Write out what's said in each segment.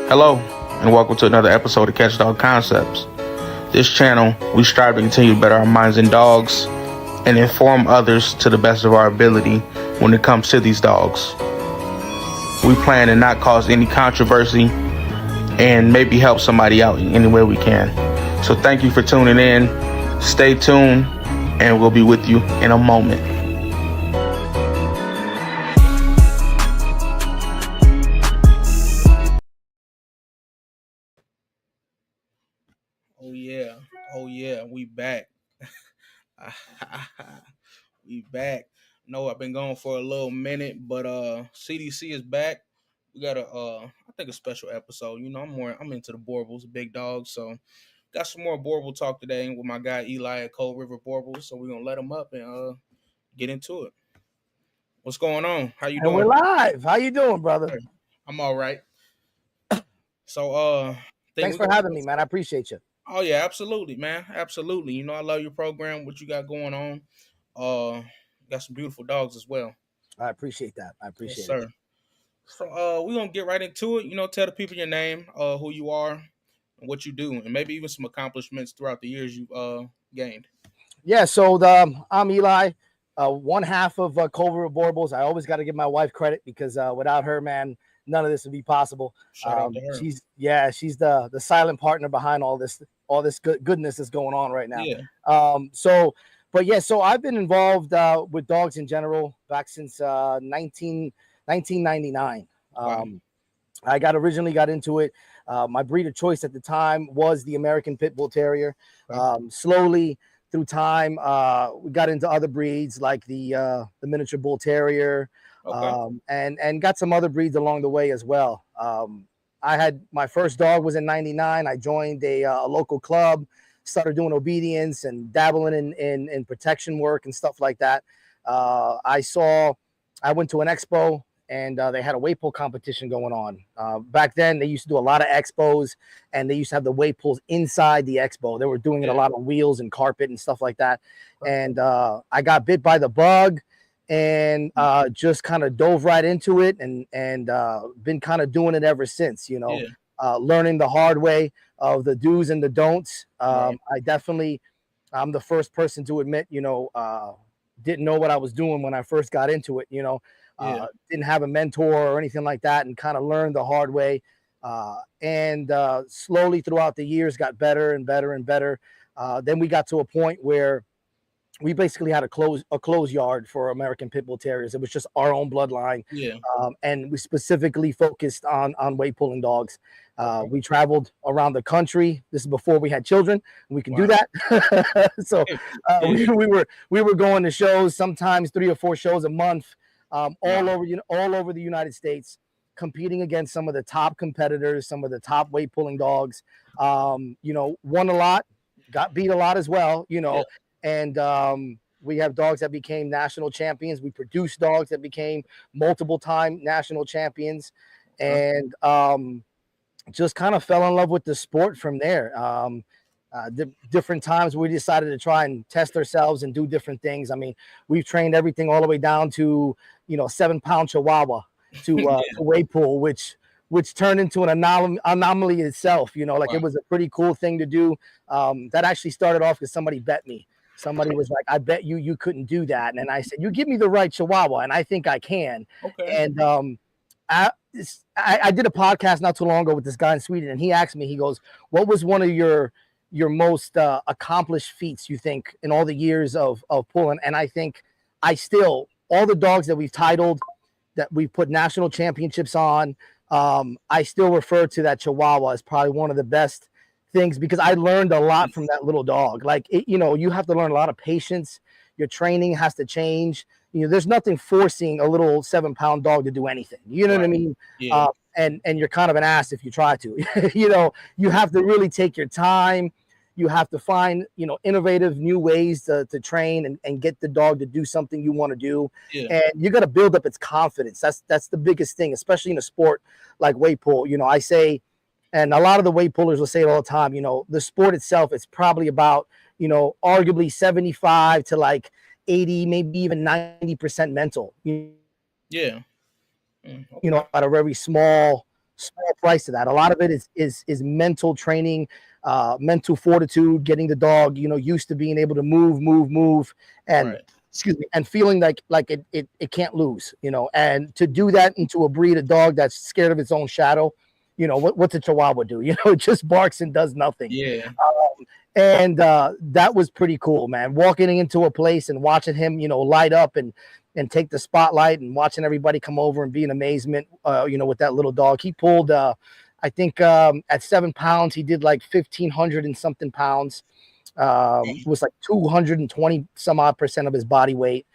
Hello, and welcome to another episode of Catch Dog Concepts. This channel, we strive to continue to better our minds in dogs and inform others to the best of our ability when it comes to these dogs. We plan to not cause any controversy and maybe help somebody out in any way we can. So thank you for tuning in. Stay tuned, and we'll be with you in a moment. Oh yeah, we back. We back. No, I've been gone for a little minute, but C.D.C is back. We got I think a special episode. You know, I'm into the boerboels, big dogs, so got some more boerboel talk today with my guy Eli at Cold River Boerboels. So we're gonna let him up and get into it. What's going on? How you And we're doing? live. How you doing, brother? I'm all right. So Thanks for having me, man. I appreciate you. Oh yeah, absolutely, man. Absolutely. You know, I love your program, what you got going on. Got some beautiful dogs as well. I appreciate that. I appreciate Yes, sir. So we're gonna get right into it. You know, tell the people your name, who you are, and what you do, and maybe even some accomplishments throughout the years you've gained. Yeah, so I'm Eli, one half of Cold River Boerboels. I always got to give my wife credit because without her, man, none of this would be possible. Shout out to her. She's the silent partner behind all this goodness that's going on right now. Yeah. So I've been involved with dogs in general back since 1999. Wow. I originally got into it. My breed of choice at the time was the American Pit Bull Terrier. Slowly through time, we got into other breeds like the miniature bull terrier, and got some other breeds along the way as well. I had my first dog was in '99. I joined a local club, started doing obedience and dabbling in protection work and stuff like that. I went to an expo, and they had a weight pull competition going on. Back then, they used to do a lot of expos, and they used to have the weight pulls inside the expo. They were doing it a lot on wheels and carpet and stuff like that. And I got bit by the bug, and just kind of dove right into it, and been kind of doing it ever since. You know, learning the hard way of the do's and the don'ts. I'm the first person to admit, didn't know what I was doing when I first got into it. Didn't have a mentor or anything like that, and kind of learned the hard way. And slowly throughout the years got better and better and better. Then we got to a point where we basically had a close yard for American Pit Bull Terriers. It was just our own bloodline. And we specifically focused on weight pulling dogs. We traveled around the country. This is before we had children. We could do that. So we were going to shows, sometimes 3 or 4 shows a month. All over the United States, competing against some of the top competitors, some of the top weight pulling dogs. Won a lot, got beat a lot as well. And we have dogs that became national champions. We produced dogs that became multiple time national champions, and just kind of fell in love with the sport from there. Different times we decided to try and test ourselves and do different things. I mean, we've trained everything all the way down to 7-pound Chihuahua to weight pull, which turned into an anomaly itself. It was a pretty cool thing to do. That actually started off because somebody bet me. Somebody was like, "I bet you couldn't do that," and I said, "You give me the right Chihuahua, and I think I can." And I did a podcast not too long ago with this guy in Sweden, and he asked me, he goes, "What was one of your most accomplished feats, you think, in all the years of pulling?" And I think all the dogs that we've titled, that we've put national championships on, I still refer to that Chihuahua as probably one of the best things, because I learned a lot from that little dog. You have to learn a lot of patience. Your training has to change. There's nothing forcing a little 7-pound dog to do anything. You know what I mean? And you're kind of an ass if you try to. You have to really take your time. You have to find, innovative new ways to train and get the dog to do something you want to do. And you got to build up its confidence. That's the biggest thing, especially in a sport like weight pull. I say, and a lot of the weight pullers will say it all the time, the sport itself, it's probably about, arguably 75 to like 80, maybe even 90% mental. At a very small small price to that. A lot of it is mental training, mental fortitude, getting the dog, used to being able to move, and Right. excuse me, and feeling like it can't lose, and to do that into a breed of dog that's scared of its own shadow. What's a Chihuahua do? It just barks and does nothing. Yeah. And that was pretty cool, man. Walking into a place and watching him, light up and take the spotlight, and watching everybody come over and be in amazement, with that little dog. He pulled, I think, at 7 pounds, he did like 1,500 and something pounds. It was like 220 some odd percent of his body weight,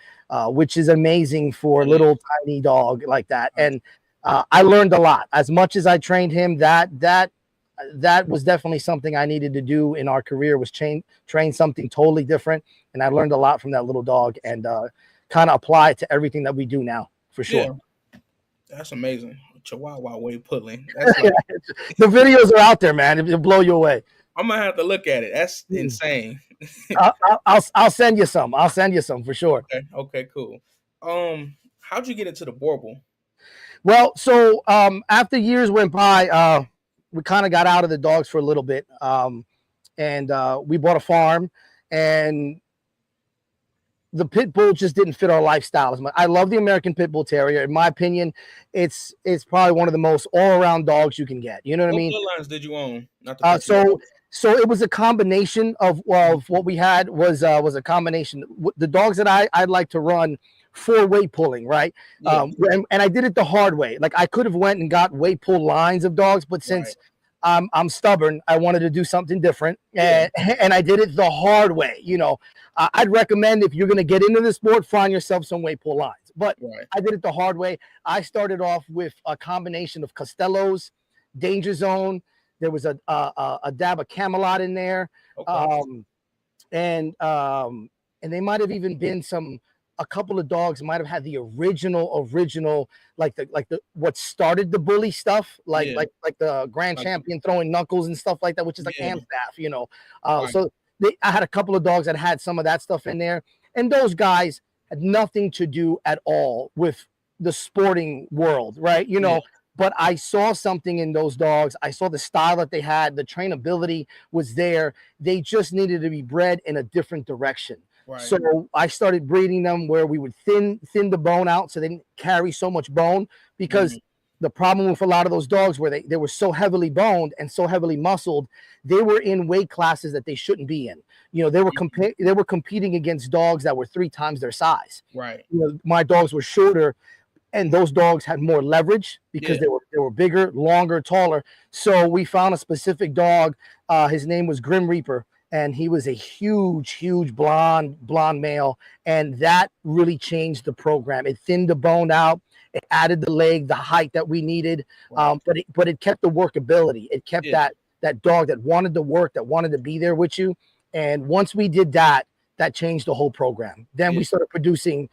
which is amazing for a little tiny dog like that. And I learned a lot. As much as I trained him, that was definitely something I needed to do in our career, was train something totally different. And I learned a lot from that little dog, and kind of apply it to everything that we do now, for sure. Yeah. That's amazing. Chihuahua weight pulling. That's like, the videos are out there, man. It'll blow you away. I'm gonna have to look at it. That's insane. I'll send you some. I'll send you some for sure. Okay, cool. How'd you get into the borble? Well, so after years went by, we kind of got out of the dogs for a little bit, and we bought a farm, and the pit bull just didn't fit our lifestyle. I love the American Pit Bull Terrier. In my opinion, it's probably one of the most all-around dogs you can get. You know what I mean? What bloodlines did you own? So it was a combination of what we had was a combination. The dogs that I'd like to run for weight pulling, right? Yeah. And I did it the hard way. Like, I could have went and got weight pull lines of dogs, but since I'm stubborn, I wanted to do something different, and I did it the hard way. I'd recommend, if you're going to get into the sport, find yourself some weight pull lines. But I did it the hard way. I started off with a combination of Costellos, Danger Zone. There was a dab of Camelot in there, and they might have even been a couple of dogs might have had the original, like the what started the bully stuff, like the Grand Champion throwing knuckles and stuff like that, which is like Amstaff, So I had a couple of dogs that had some of that stuff in there, and those guys had nothing to do at all with the sporting world, right? But I saw something in those dogs. I saw the style that they had. The trainability was there. They just needed to be bred in a different direction. Right. So I started breeding them where we would thin the bone out so they didn't carry so much bone, because the problem with a lot of those dogs where they were so heavily boned and so heavily muscled, they were in weight classes that they shouldn't be in. They were competing against dogs that were 3 times their size. Right. My dogs were shorter, and those dogs had more leverage because they were bigger, longer, taller. So we found a specific dog. His name was Grim Reaper, and he was a huge blonde male, and that really changed the program. It thinned the bone out. It added the leg, the height that we needed, but it kept the workability. It kept that dog that wanted to work, that wanted to be there with you. And once we did that, that changed the whole program. Then we started producing,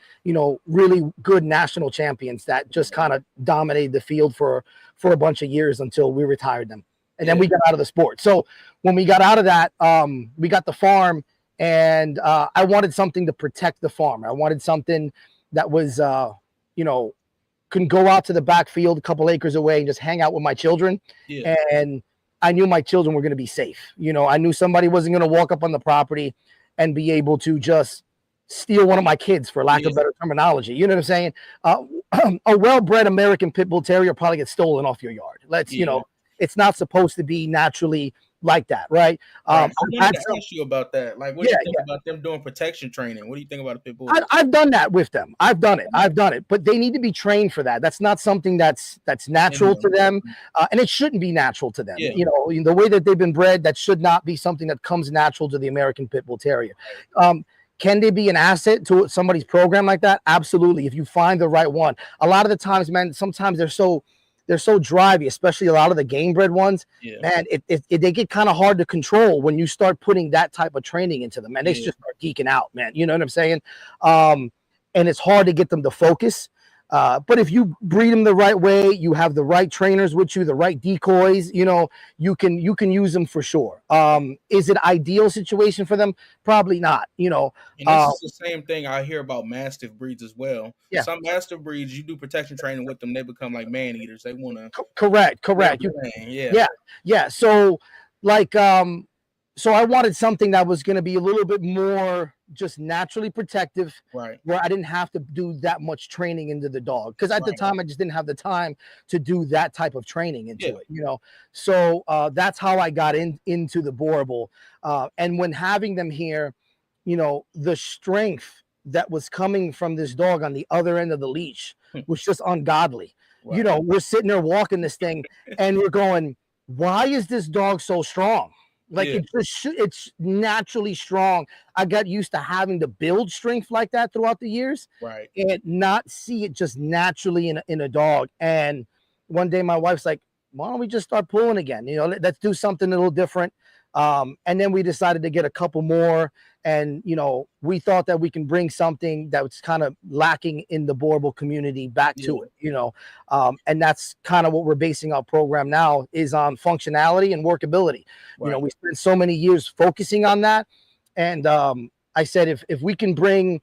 really good national champions that just kind of dominated the field for a bunch of years until we retired them. And then we got out of the sport. So when we got out of that, we got the farm, and I wanted something to protect the farm. I wanted something that was, can go out to the backfield a couple acres away and just hang out with my children. And I knew my children were going to be safe. I knew somebody wasn't going to walk up on the property and be able to just steal one of my kids, for lack of better terminology. You know what I'm saying? A well-bred American Pit Bull Terrier probably gets stolen off your yard. It's not supposed to be naturally like that, right? I wanted to ask you about that. Like, what do you think about them doing protection training? What do you think about a pit bull? I've done that with them. I've done it, but they need to be trained for that. That's not something that's natural to them, and it shouldn't be natural to them. The way that they've been bred, that should not be something that comes natural to the American Pit Bull Terrier. Can they be an asset to somebody's program like that? Absolutely, if you find the right one. A lot of the times, man, sometimes they're so drivey, especially a lot of the game bred ones. Man, they get kind of hard to control when you start putting that type of training into them, and they just start geeking out, man. You know what I'm saying? And it's hard to get them to focus. But if you breed them the right way, you have the right trainers with you, the right decoys, you can use them for sure. Is it ideal situation for them? Probably not. And this is the same thing I hear about mastiff breeds as well. Yeah, Some mastiff breeds, you do protection training with them, they become like man eaters. They want to correct, grab correct. the thing. Yeah, Yeah, yeah. So like so I wanted something that was going to be a little bit more just naturally protective, right, where I didn't have to do that much training into the dog, because at the right. time I just didn't have the time to do that type of training Yeah, into it. So that's how I got into the borble. And when having them here, the strength that was coming from this dog on the other end of the leash was just ungodly. right. We're sitting there walking this thing and we're going, why is this dog so strong? Like Yeah, it's naturally strong. I got used to having to build strength like that throughout the years right. and not see it just naturally in a dog. And one day my wife's like, why don't we just start pulling again? Let's do something a little different. And then we decided to get a couple more. And, we thought that we can bring something that was kind of lacking in the borble community back Yeah, to it. And that's kind of what we're basing our program now is on functionality and workability. right. We spent so many years focusing on that. And I said, if we can bring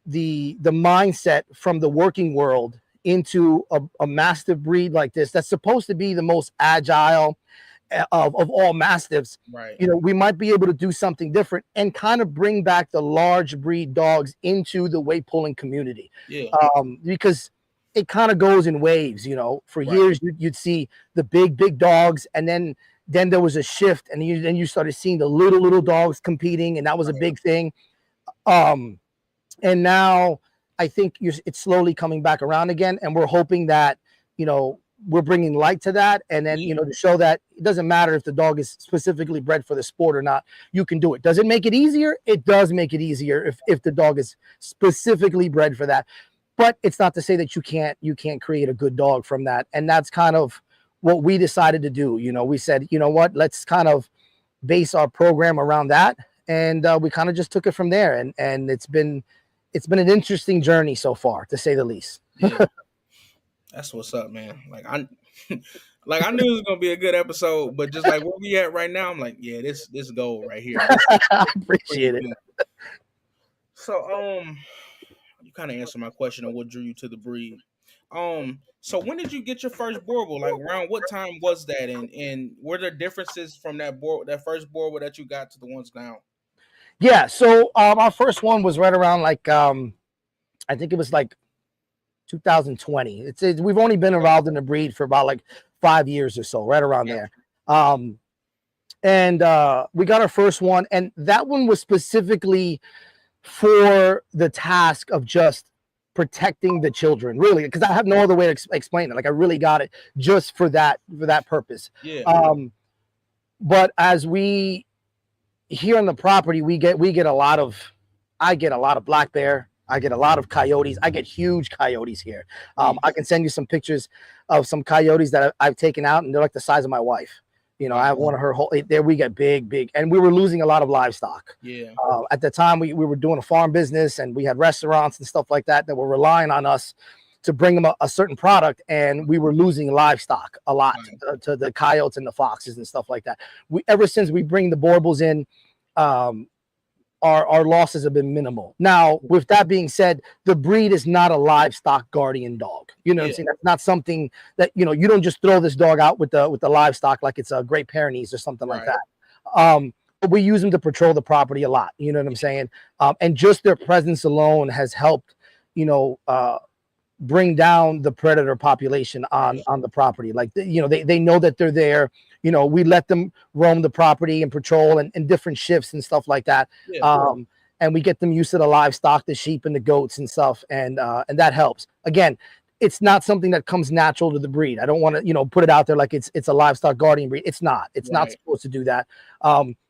the mindset from the working world into a mastiff breed like this, that's supposed to be the most agile of all mastiffs, Right. we might be able to do something different and kind of bring back the large breed dogs into the weight pulling community. Yeah, Because it kind of goes in waves. For right. years you'd see the big dogs, and then there was a shift, and then you started seeing the little dogs competing, and that was a Right. big thing. And now I think it's slowly coming back around again, and we're hoping that we're bringing light to that, and then Yeah. to show that it doesn't matter if the dog is specifically bred for the sport or not. You can do it. Does it make it easier? It does make it easier if the dog is specifically bred for that. But it's not to say that you can't create a good dog from that. And that's kind of what we decided to do. We said, what, let's kind of base our program around that, and we kind of just took it from there. And it's been an interesting journey so far, to say the least. Yeah. That's what's up, man. Like I knew it was gonna be a good episode, but just like where we at right now, I'm like, yeah, this gold right here. This is I pretty appreciate it. good. So you kind of answered my question on what drew you to the breed. So when did you get your first borble? Like around what time was that? And were there differences from that first borble that you got to the ones now? Yeah. So our first one was right around like I think it was like 2020. We've only been involved in the breed for about like 5 years or so, right around there. And we got our first one, and that one was specifically for the task of just protecting the children, really, because I have no other way to explain it. Like I really got it just for that purpose. Yeah. But as we here on the property, we get a lot of, I get a lot of black bear. I get a lot of coyotes. I get huge coyotes here. I can send you some pictures of some coyotes that I've taken out, and they're like the size of my wife. I have one of her whole there. We get big, and we were losing a lot of livestock. Yeah. At the time, we were doing a farm business, and we had restaurants and stuff like that were relying on us to bring them a certain product, and we were losing livestock a lot to the coyotes and the foxes and stuff like that. Ever since we bring the borbles in, our losses have been minimal. Now, with that being said, the breed is not a livestock guardian dog. What I'm saying? That's not something that, you don't just throw this dog out with the livestock like it's a Great Pyrenees or something like that. But we use them to patrol the property a lot. You know what I'm saying? And just their presence alone has helped, bring down the predator population on the property. Like, they know that they're there. We let them roam the property and patrol and different shifts and stuff like that. Yeah. And we get them used to the livestock, the sheep and the goats and stuff. And that helps. Again, it's not something that comes natural to the breed. I don't want to, put it out there like it's a livestock guardian breed. It's not. It's not supposed to do that.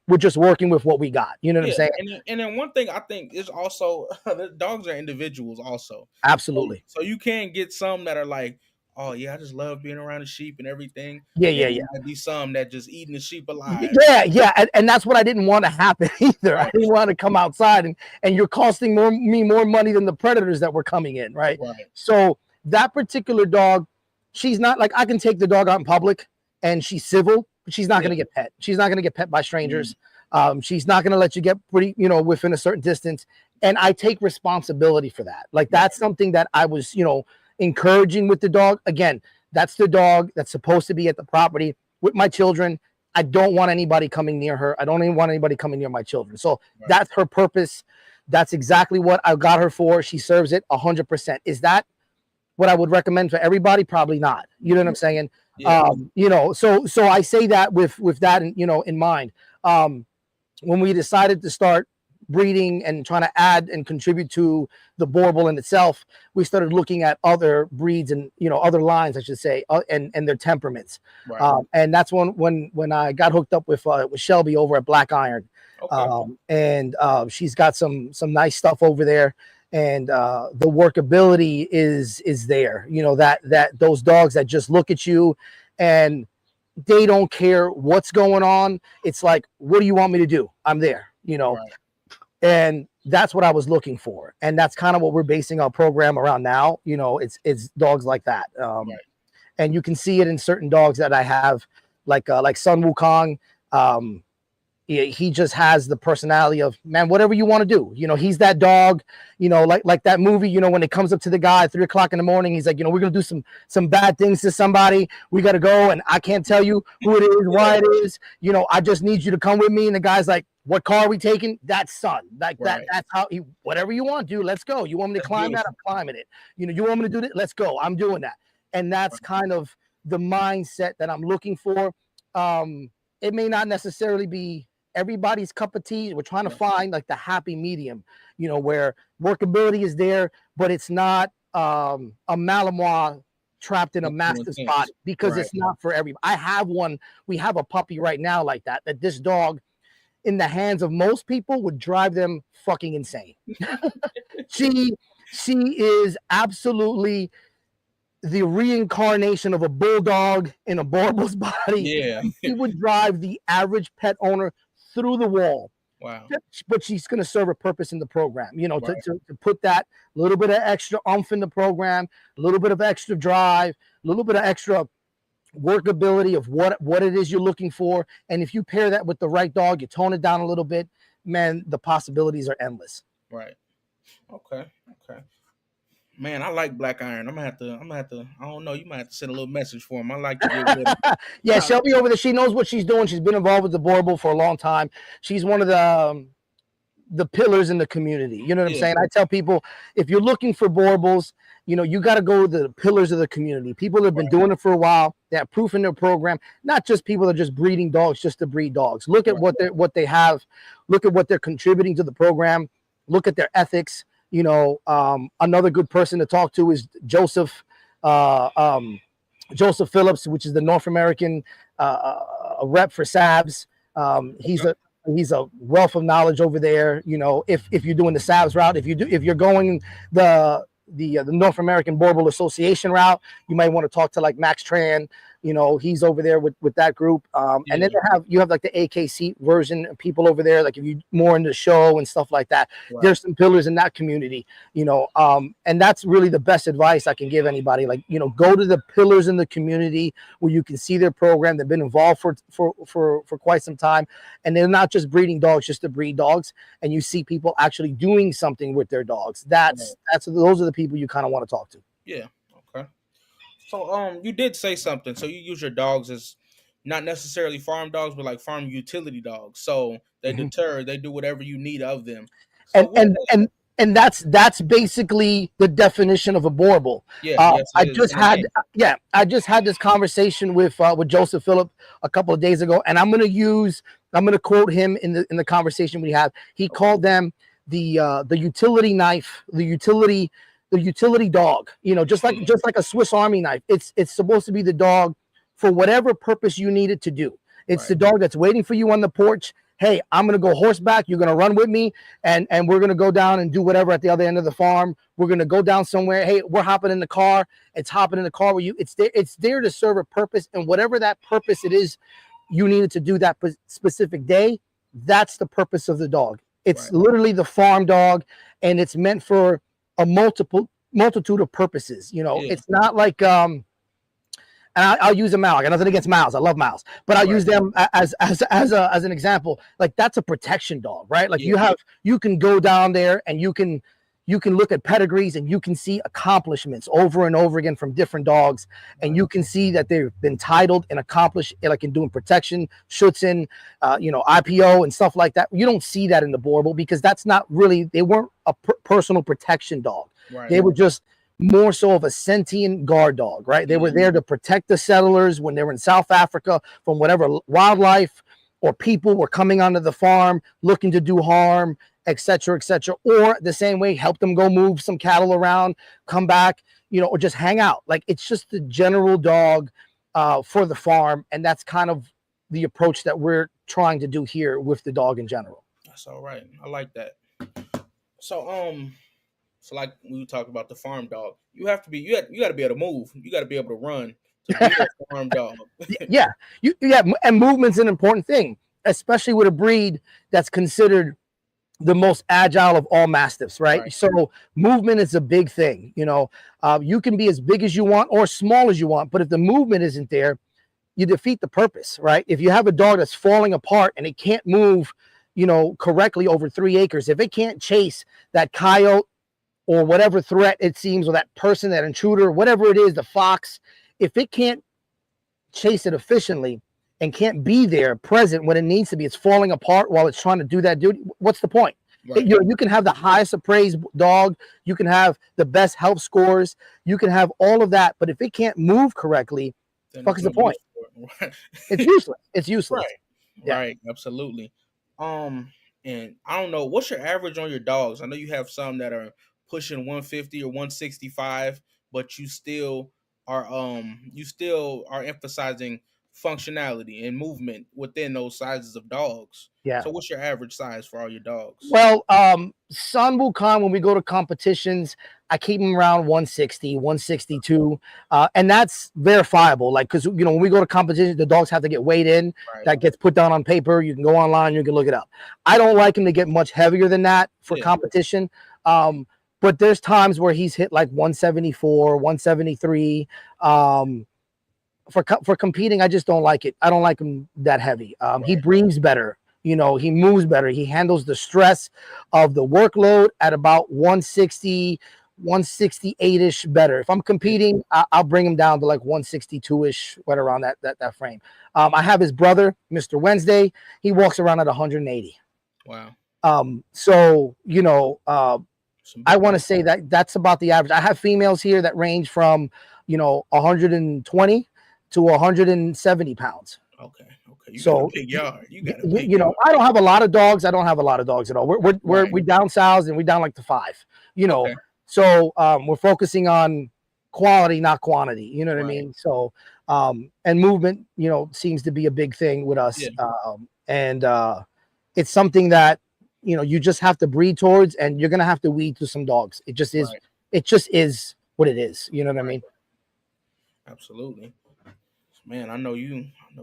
We're just working with what we got. You know what I'm saying? And then one thing I think is also the dogs are individuals also. Absolutely. So you can get some that are like, oh yeah, I just love being around the sheep and everything. Yeah. There might be some that just eating the sheep alive. Yeah. And that's what I didn't want to happen either. I didn't want to come outside and you're costing me more money than the predators that were coming in. Right. So that particular dog, she's not like, I can take the dog out in public and she's civil, but she's not going to get pet. She's not going to get pet by strangers. She's not going to let you get pretty, you know, within a certain distance. And I take responsibility for that. Like, that's something that I was, you know, encouraging with the dog. Again, that's the dog that's supposed to be at the property with my children. I don't want anybody coming near her. I don't even want anybody coming near my children. So that's her purpose. That's exactly what I got her for. She serves it 100%. Is that what I would recommend for everybody? Probably not. You know what I'm saying? You know, so I say that with that, you know, in mind. When we decided to start breeding and trying to add and contribute to the borble in itself, we started looking at other breeds and, you know, other lines, I should say, and their temperaments. And that's when I got hooked up with Shelby over at Black Iron. And she's got some nice stuff over there, and the workability is there. You know, that those dogs that just look at you and they don't care what's going on. It's like, what do you want me to do? I'm there, you know. And that's what I was looking for, and that's kind of what we're basing our program around now. You know, it's dogs like that. And you can see it in certain dogs that I have, like Sun Wukong. He just has the personality of, man, whatever you want to do. You know, he's that dog, you know, like that movie, you know, when it comes up to the guy at 3 o'clock in the morning, he's like, you know, we're going to do some bad things to somebody. We got to go. And I can't tell you who it is, why it is, you know, I just need you to come with me. And the guy's like, what car are we taking? That's Sun. Like that's how whatever you want, dude, let's go. You want me to climb that? I'm climbing it. You know, you want me to do that? Let's go. I'm doing that. And that's kind of the mindset that I'm looking for. It may not necessarily be everybody's cup of tea. We're trying to find like the happy medium, you know, where workability is there, but it's not a Malinois trapped in a mastiff body, because it's not for everybody. I have one. We have a puppy right now like that this dog in the hands of most people would drive them fucking insane. She is absolutely the reincarnation of a bulldog in a borble's body. She would drive the average pet owner through the wall. But she's going to serve a purpose in the program, you know, to put that little bit of extra oomph in the program, a little bit of extra drive, a little bit of extra workability of what it is you're looking for. And if you pair that with the right dog, you tone it down a little bit, man, the possibilities are endless. Okay. Man, I like Black Iron. I'm gonna have to. I don't know. You might have to send a little message for him. I like to get with him. Shelby over there. She knows what she's doing. She's been involved with the borble for a long time. She's one of the pillars in the community. You know what I'm saying? I tell people, if you're looking for borbles, you know, you got to go to the pillars of the community. People have been doing it for a while. They have proof in their program. Not just people that are just breeding dogs just to breed dogs. Look at what they have. Look at what they're contributing to the program. Look at their ethics. You know, another good person to talk to is Joseph Phillips, which is the North American rep for SABS. He's a wealth of knowledge over there. You know, if you're doing the SABS route, if you're going the North American Borble Association route, you might want to talk to like Max Tran. You know, he's over there with that group. And then you have like the AKC version of people over there. Like if you more into the show and stuff like that, there's some pillars in that community, you know, and that's really the best advice I can give anybody. Like, you know, go to the pillars in the community where you can see their program. They've been involved for quite some time, and they're not just breeding dogs just to breed dogs. And you see people actually doing something with their dogs. Those are the people you kind of want to talk to. Okay. So you did say something. So you use your dogs as not necessarily farm dogs, but like farm utility dogs. So they deter, they do whatever you need of them. So and that's basically the definition of a borble. I just had this conversation with Joseph Phillip a couple of days ago, and I'm gonna quote him in the conversation we had. He called them the utility knife, the utility dog, you know, just like a Swiss Army knife. It's supposed to be the dog for whatever purpose you need it to do. It's the dog that's waiting for you on the porch. Hey, I'm going to go horseback. You're going to run with me, and we're going to go down and do whatever at the other end of the farm. We're going to go down somewhere. Hey, we're hopping in the car. It's hopping in the car with you. It's there to serve a purpose, and whatever that purpose it is you needed to do that specific day, that's the purpose of the dog. It's literally the farm dog, and it's meant for a multitude of purposes. You know, Yeah. it's not like and I'll use a mouse. I got nothing against mouse. I love mouse, but I'll use them as an example. Like that's a protection dog, right? Like Yeah. you can go down there and you can look at pedigrees and you can see accomplishments over and over again from different dogs, and you can see that they've been titled and accomplished, like in doing protection, schutzen, IPO and stuff like that. You don't see that in the Borble because that's not really. They weren't a personal protection dog. Right. They were just more so of a sentient guard dog, right? They were there to protect the settlers when they were in South Africa from whatever wildlife or people were coming onto the farm looking to do harm, etc., or the same way help them go move some cattle around, come back, or just hang out. Like it's just the general dog for the farm, and that's kind of the approach that we're trying to do here with the dog in general. That's all right. I like that. So like when you talk about the farm dog, you got to be able to move. You got to be able to run to be a farm dog. Yeah, and movement's an important thing, especially with a breed that's considered the most agile of all mastiffs, right? So movement is a big thing. You can be as big as you want or small as you want, but if the movement isn't there, you defeat the purpose, right? If you have a dog that's falling apart and it can't move, correctly over 3 acres, if it can't chase that coyote or whatever threat it seems, or that person, that intruder, whatever it is, the fox, if it can't chase it efficiently and can't be there present when it needs to be, it's falling apart while it's trying to do that duty, what's the point? Right. You can have the highest appraised dog, you can have the best health scores, you can have all of that, but if it can't move correctly, fuck is the point? It's useless. It's useless. Right. Yeah. Right. Absolutely. And I don't know, what's your average on your dogs? I know you have some that are pushing 150 or 165, but you still are emphasizing functionality and movement within those sizes of dogs. Yeah. So what's your average size for all your dogs? Well, Sun Wukong, when we go to competitions, I keep him around 160, 162. And that's verifiable. Like, because, when we go to competitions, the dogs have to get weighed in. Right. That gets put down on paper. You can go online, you can look it up. I don't like him to get much heavier than that for competition. But there's times where he's hit like 174, 173. For competing, I just don't like it. I don't like him that heavy. He breathes better. He moves better. He handles the stress of the workload at about 160, 168-ish better. If I'm competing, I'll bring him down to like 162-ish, right around that frame. I have his brother, Mr. Wednesday. He walks around at 180. Wow. So, I want to say that that's about the average. I have females here that range from, 120 to 170 pounds. Okay. You got a big yard. I don't have a lot of dogs. I don't have a lot of dogs at all. We down south and we down like to 5. Okay. So we're focusing on quality, not quantity. You know what I mean? So and movement, seems to be a big thing with us. And it's something that you just have to breed towards, and you're gonna have to weed through some dogs. It just is. Right. It just is what it is. You know what I mean? Absolutely. Man, I know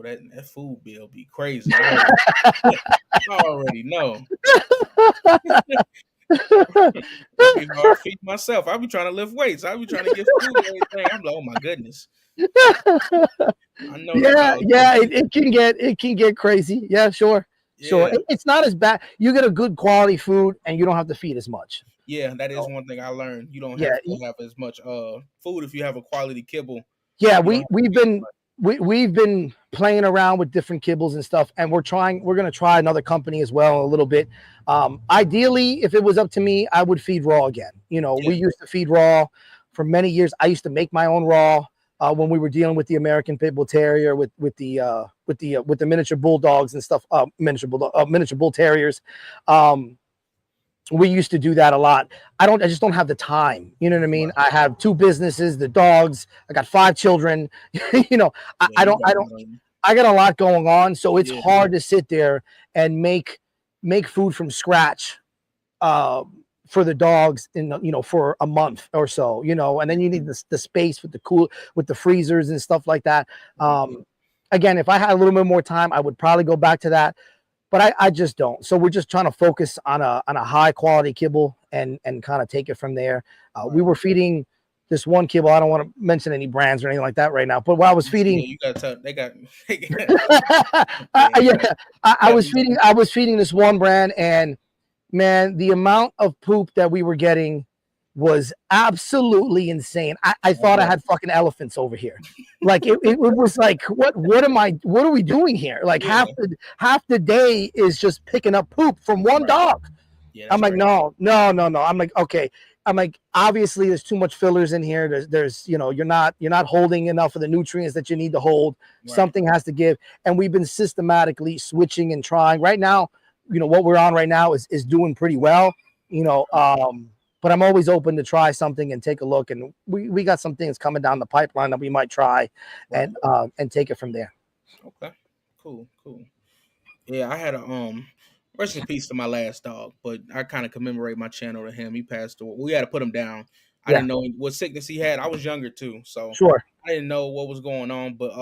that food bill be crazy. I already know. It'd be hard to feed myself. I be trying to lift weights. I be trying to get food and everything. I'm like, oh my goodness. I know. Yeah. It can get crazy. Yeah, sure. Yeah. Sure. It's not as bad. You get a good quality food and you don't have to feed as much. Yeah, that is one thing I learned. You don't have to have as much food if you have a quality kibble. Yeah, we've been playing around with different kibbles and stuff, and we're going to try another company as well a little bit. Ideally, if it was up to me, I would feed raw again. We used to feed raw for many years. I used to make my own raw when we were dealing with the American Pit Bull Terrier, with the miniature bulldogs and stuff, miniature bull terriers. We used to do that a lot. I just don't have the time. You know what I mean? I have 2 businesses, the dogs. I got 5 children. I got a lot going on. So it's hard to sit there and make food from scratch for the dogs for a month or so, and then you need the space with the freezers and stuff like that. Again, if I had a little bit more time, I would probably go back to that. But I just don't. So we're just trying to focus on a high quality kibble and kind of take it from there. We were feeding this one kibble. I don't want to mention any brands or anything like that right now. But while I was feeding, you got to. They got. yeah, I was feeding. I was feeding this one brand, and man, the amount of poop that we were getting was absolutely insane. I thought I had fucking elephants over here. Like it was like, what are we doing here? Like half the day is just picking up poop from one dog. Yeah, I'm like, no. I'm like, okay. I'm like, obviously there's too much fillers in here. There's you're not holding enough of the nutrients that you need to hold. Something has to give. And we've been systematically switching and trying. Right now, what we're on right now is doing pretty well, but I'm always open to try something and take a look. And we got some things coming down the pipeline that we might try and take it from there. Okay, cool. Yeah, I had a rest in peace to my last dog, but I kind of commemorate my channel to him. He passed away. We had to put him down. I didn't know what sickness he had. I was younger too, so I didn't know what was going on. But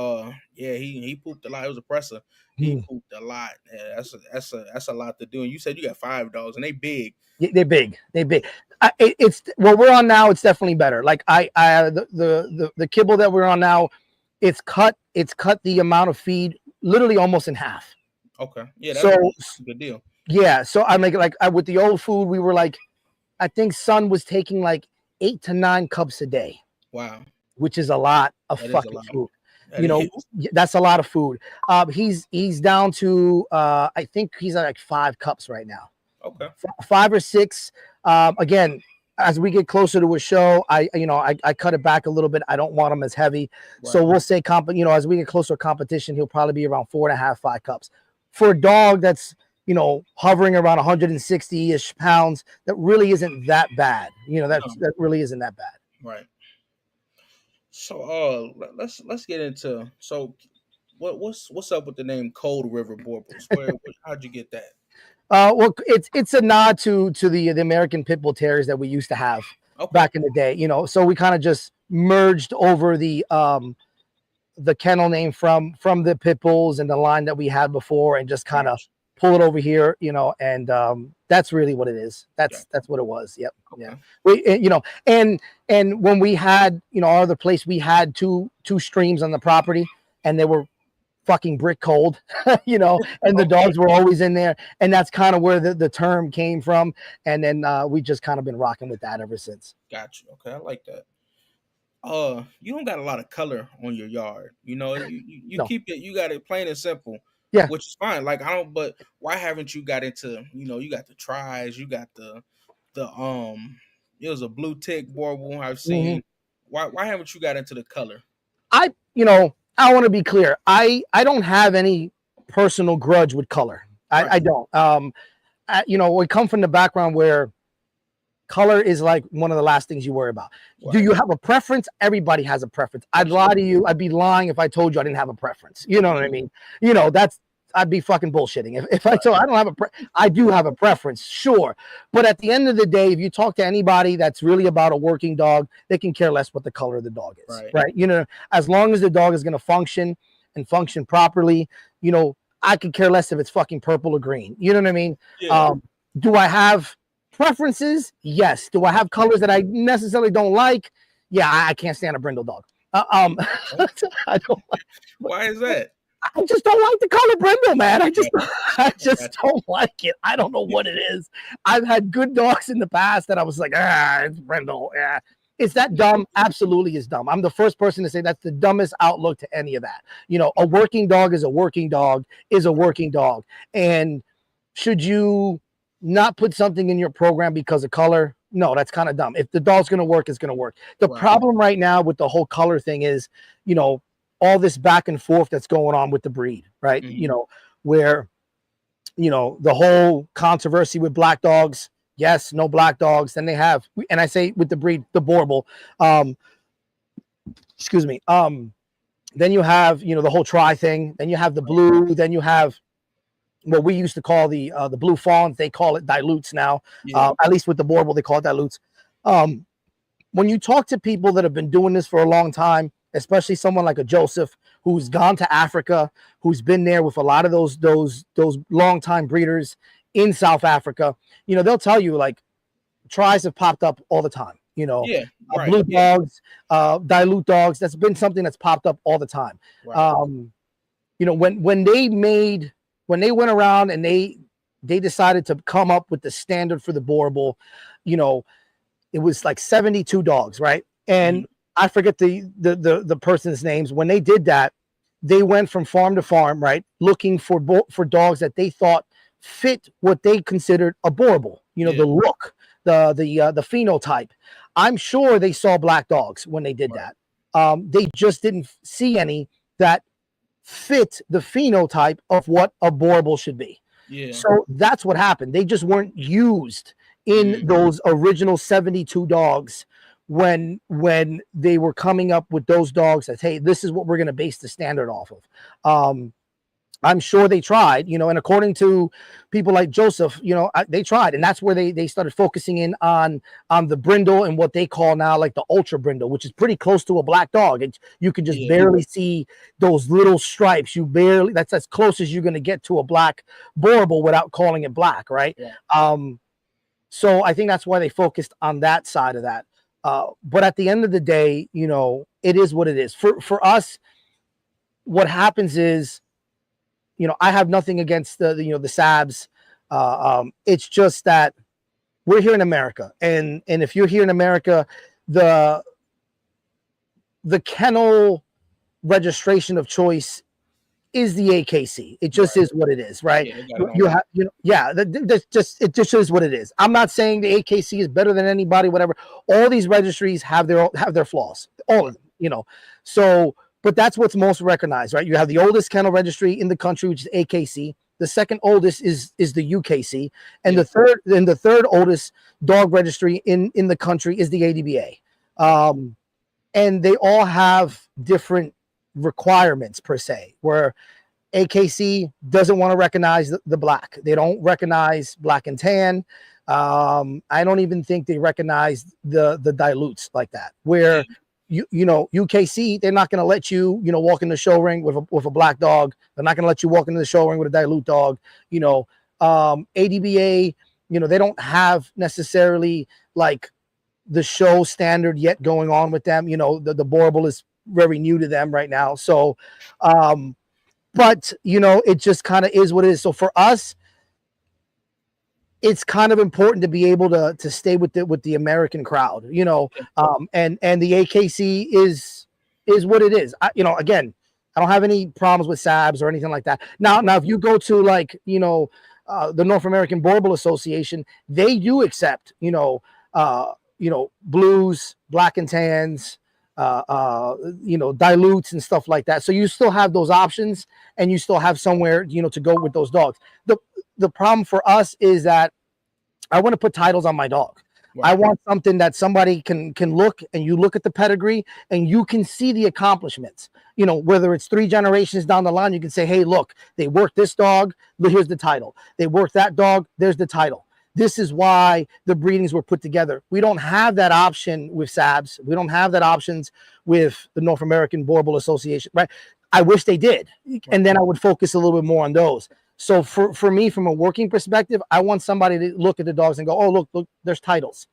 yeah, he pooped a lot. It was oppressive. He pooped a lot. Yeah, that's a lot to do. And you said you got 5 dogs, and they big. Yeah, they're big. It's what we're on now. It's definitely better. Like the kibble that we're on now, it's cut the amount of feed literally almost in half. Okay. Yeah, that's a good deal. Yeah. So I make it with the old food, we were like, I think Son was taking like 8 to 9 cups a day. Wow. Which is a lot of fucking food. That's a lot of food. He's down to I think he's at like 5 cups right now. Okay. 5 or 6. Again, as we get closer to a show, I cut it back a little bit. I don't want him as heavy. Right. So we'll say as we get closer to competition, he'll probably be around 4.5, 5 cups. For a dog that's, hovering around 160-ish pounds, that really isn't that bad. That really isn't that bad. Right. So let's get into what's up with the name Cold River Boerboels? How'd you get that? Well, it's a nod to the American Pit Bull Terriers that we used to have back in the day. So we kind of just merged over the kennel name from the Pit Bulls and the line that we had before, and just kind of pull it over here, and that's really what it is. That's what it was. Yep. Okay. Yeah. And when we had, our other place, we had two streams on the property, and they were fucking brick cold, and the dogs were always in there. And that's kind of where the term came from. And then we just kind of been rocking with that ever since. Gotcha. Okay. I like that. You don't got a lot of color on your yard. You keep it, you got it plain and simple. Yeah, which is fine. Like but why haven't you got into, you got the tries, you got the it was a blue tick borble I've seen. Why haven't you got into the color? I want to be clear. I don't have any personal grudge with color. I don't. We come from the background where color is like one of the last things you worry about. Wow. Do you have a preference? Everybody has a preference. I'd lie to you. I'd be lying if I told you I didn't have a preference. You know what I mean? I'd be fucking bullshitting. If I told I don't have I do have a preference, sure. But at the end of the day, if you talk to anybody that's really about a working dog, they can care less what the color of the dog is, right? As long as the dog is going to function and function properly, I could care less if it's fucking purple or green. You know what I mean? Yeah. Do I have preferences? Yes. Do I have colors that I necessarily don't like? Yeah, I can't stand a brindle dog. I don't. Why is that? I just don't like the color brindle, man. I just don't like it. I don't know what it is. I've had good dogs in the past that I was like, it's brindle. Yeah. Is that dumb? Absolutely is dumb. I'm the first person to say that's the dumbest outlook to any of that. A working dog is a working dog is a working dog. And should you not put something in your program because of color? No, that's kind of dumb. If the dog's going to work, it's going to work. The problem right now with the whole color thing is, all this back and forth that's going on with the breed, right? Where, the whole controversy with black dogs, yes, no black dogs. Then they have, and I say with the breed, the borble, excuse me. Then you have, the whole tri thing. Then you have the blue. Then you have what we used to call the blue fawns. They call it dilutes now. At least with the borble, they call it dilutes. When you talk to people that have been doing this for a long time, especially someone like a Joseph who's gone to Africa, who's been there with a lot of those long-time breeders in South Africa, they'll tell you like tries have popped up all the time. Yeah, right. Blue Yeah, dogs, dilute dogs. That's been something that's popped up all the time. right. When they went around and they decided to come up with the standard for the borble, it was like 72 dogs, right? Mhm. And I forget the person's names. When they did that, they went from farm to farm, right, looking for dogs that they thought fit what they considered a borble. Yeah, The look, the phenotype. I'm sure they saw black dogs when they did right. that. They just didn't see any that fit the phenotype of what a borble should be. Yeah. So that's what happened. They just weren't used in Mm. those original 72 dogs when they were coming up with those dogs that, hey, this is what we're going to base the standard off of. I'm sure they tried, and according to people like Joseph, they tried, and that's where they started focusing in on the brindle and what they call now like the ultra brindle, which is pretty close to a black dog. You can just Yeah. barely see those little stripes. That's as close as you're going to get to a black borble without calling it black, right? Right. So I think that's why they focused on that side of that. But at the end of the day, it is what it is. For us, what happens is, I have nothing against the Sabs. It's just that we're here in America, and if you're here in America, the kennel registration of choice is the AKC. It just Right. is what it is, right? Yeah, they got You, it on you lock. have, yeah, it just is what it is. I'm not saying the AKC is better than anybody, whatever. All these registries have their flaws, all of them. So, but that's what's most recognized, right? You have the oldest kennel registry in the country, which is AKC. The second oldest is the UKC, and Yeah. the third oldest dog registry in the country is the ADBA. And they all have different requirements per se, where AKC doesn't want to recognize the black. They don't recognize black and tan. I don't even think they recognize the dilutes like that. Where UKC, they're not going to let you walk in the show ring with a black dog. They're not going to let you walk into the show ring with a dilute dog. ADBA, they don't have necessarily like the show standard yet going on with them. The borble is very new to them right now. So, but it just kind of is what it is. So for us, it's kind of important to be able to stay with the American crowd, and the AKC is what it is. Again, I don't have any problems with SABs or anything like that. Now, if you go to like, the North American Borble Association, they do accept, blues, black and tans, dilutes and stuff like that. So you still have those options, and you still have somewhere, to go with those dogs. The problem for us is that I want to put titles on my dog. Right. I want something that somebody can look, and you look at the pedigree and you can see the accomplishments. Whether it's 3 generations down the line, you can say, hey, look, they worked this dog, here's the title. They worked that dog, there's the title. This is why the breedings were put together. We don't have that option with SABs. We don't have that options with the North American Borble Association, right? I wish they did. And then I would focus a little bit more on those. So for me, from a working perspective, I want somebody to look at the dogs and go, oh, look, there's titles,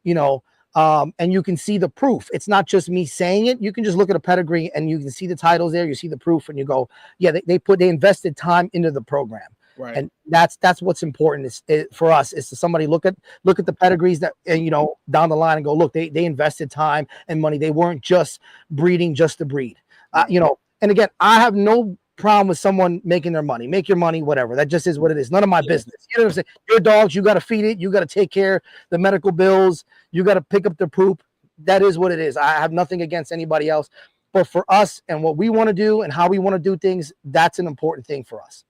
and you can see the proof. It's not just me saying it. You can just look at a pedigree and you can see the titles there. You see the proof and you go, yeah, they invested time into the program. Right. And that's what's important for us, is to somebody look at the pedigrees that, down the line and go, look, they invested time and money. They weren't just breeding just to breed, and again, I have no problem with someone making their money. Make your money, whatever. That just is what it is. None of my business. You know what I'm saying? Your dogs, you got to feed it. You got to take care the medical bills. You got to pick up the poop. That is what it is. I have nothing against anybody else. But for us and what we want to do and how we want to do things, that's an important thing for us.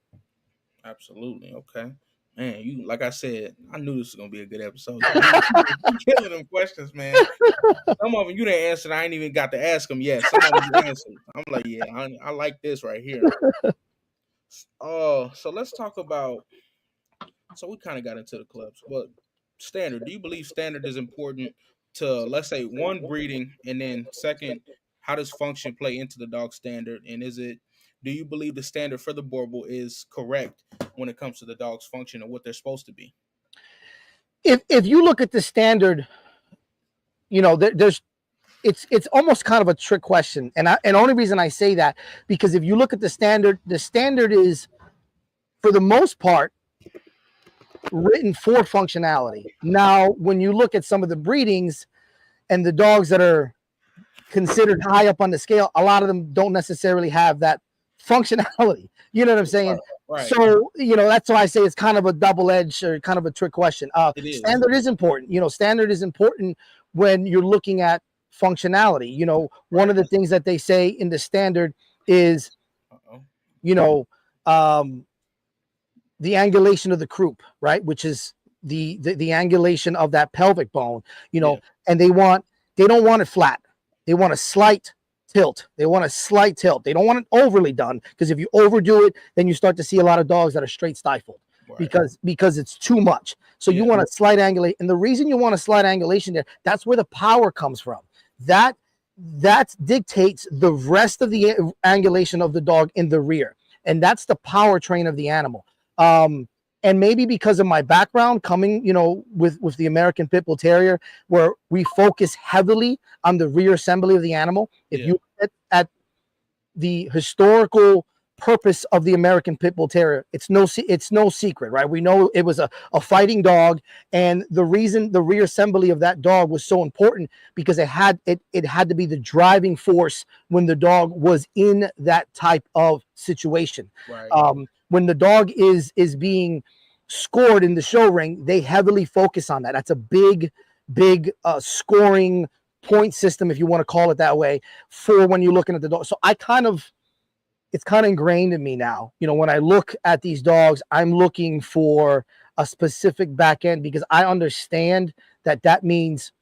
Absolutely. Okay. Man, you, like I said, I knew this was gonna be a good episode. You killing them questions, man. Some of them you didn't answer. I ain't even got to ask them yet. Some of them you answered. I'm like, yeah, I like this right here. So let's talk about. So we kind of got into the clubs, but standard. Do you believe standard is important to, let's say, one, breeding, and then second, how does function play into the dog standard? And do you believe the standard for the borble is correct when it comes to the dog's function and what they're supposed to be? If you look at the standard there's it's almost kind of a trick question, and only reason I say that because if you look at the standard is for the most part written for functionality. Now, when you look at some of the breedings and the dogs that are considered high up on the scale, a lot of them don't necessarily have that functionality. You know what I'm saying? Right. So, that's why I say it's kind of a double-edged or kind of a trick question. It is. Standard is important. Standard is important when you're looking at functionality. One of the things that they say in the standard is, the angulation of the croup, right? Which is the angulation of that pelvic bone, and they don't want it flat. They want a slight tilt. They want a slight tilt. They don't want it overly done, because if you overdo it, then you start to see a lot of dogs that are straight stifled, right, because it's too much. So you want a slight angulate. And the reason you want a slight angulation there, that's where the power comes from. That dictates the rest of the angulation of the dog in the rear. And that's the powertrain of the animal. And maybe because of my background coming, with the American Pit Bull Terrier, where we focus heavily on the rear assembly of the animal. If you look at the historical purpose of the American Pit Bull Terrier, it's no secret, right? We know it was a fighting dog, and the reason the rear assembly of that dog was so important because it had to be the driving force when the dog was in that type of situation. Right. When the dog is being scored in the show ring, they heavily focus on that. That's a big scoring point system, if you want to call it that way, for when you're looking at the dog. So it's kind of ingrained in me now. When I look at these dogs, I'm looking for a specific back end, because I understand that means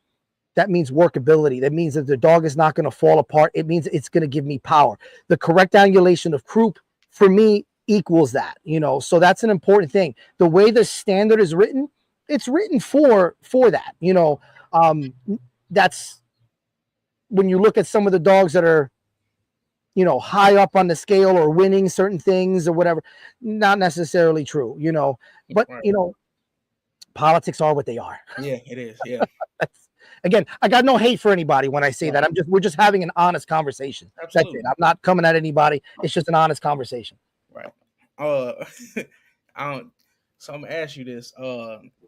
workability. That means that the dog is not going to fall apart. It means it's going to give me power. The correct angulation of croup for me equals that, so that's an important thing. The way the standard is written, it's written for that, that's when you look at some of the dogs that are, high up on the scale or winning certain things or whatever, not necessarily true, but right. Politics are what they are. Yeah, it is. Yeah. Again, I got no hate for anybody when I say that. We're just having an honest conversation. Absolutely. That's it. I'm not coming at anybody. It's just an honest conversation. Right. So I'm gonna ask you this.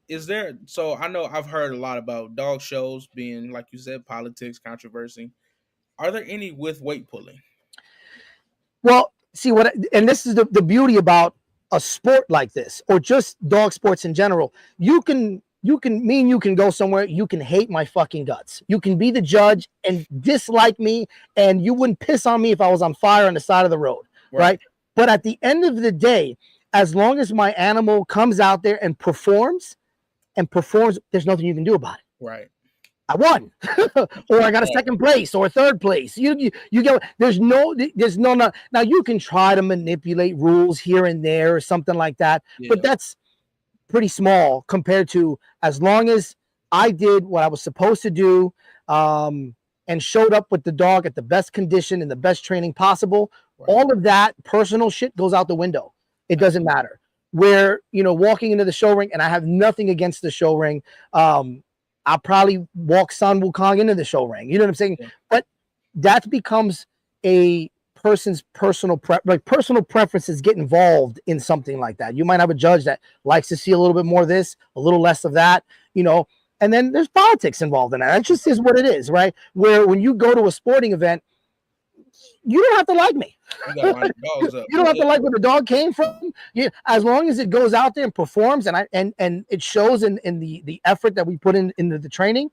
Is there, so I know I've heard a lot about dog shows being, like you said, politics, controversy. Are there any with weight pulling? Well, see and this is the beauty about a sport like this, or just dog sports in general. You can go somewhere, you can hate my fucking guts. You can be the judge and dislike me, and you wouldn't piss on me if I was on fire on the side of the road, right? But at the end of the day, as long as my animal comes out there and performs, there's nothing you can do about it. Right. I won, or I got a second place or a third place. You get, there's no. Now you can try to manipulate rules here and there or something like that, but that's pretty small compared to, as long as I did what I was supposed to do, and showed up with the dog at the best condition and the best training possible. Right. All of that personal shit goes out the window. It doesn't matter. Where, walking into the show ring, and I have nothing against the show ring. I'll probably walk Sun Wukong into the show ring. You know what I'm saying? Yeah. But that becomes a person's personal preferences get involved in something like that. You might have a judge that likes to see a little bit more of this, a little less of that, and then there's politics involved in that. That just is what it is, right? Where when you go to a sporting event, you don't have to like me. You don't have to like where the dog came from. As long as it goes out there and performs, and it shows in the effort that we put into the training,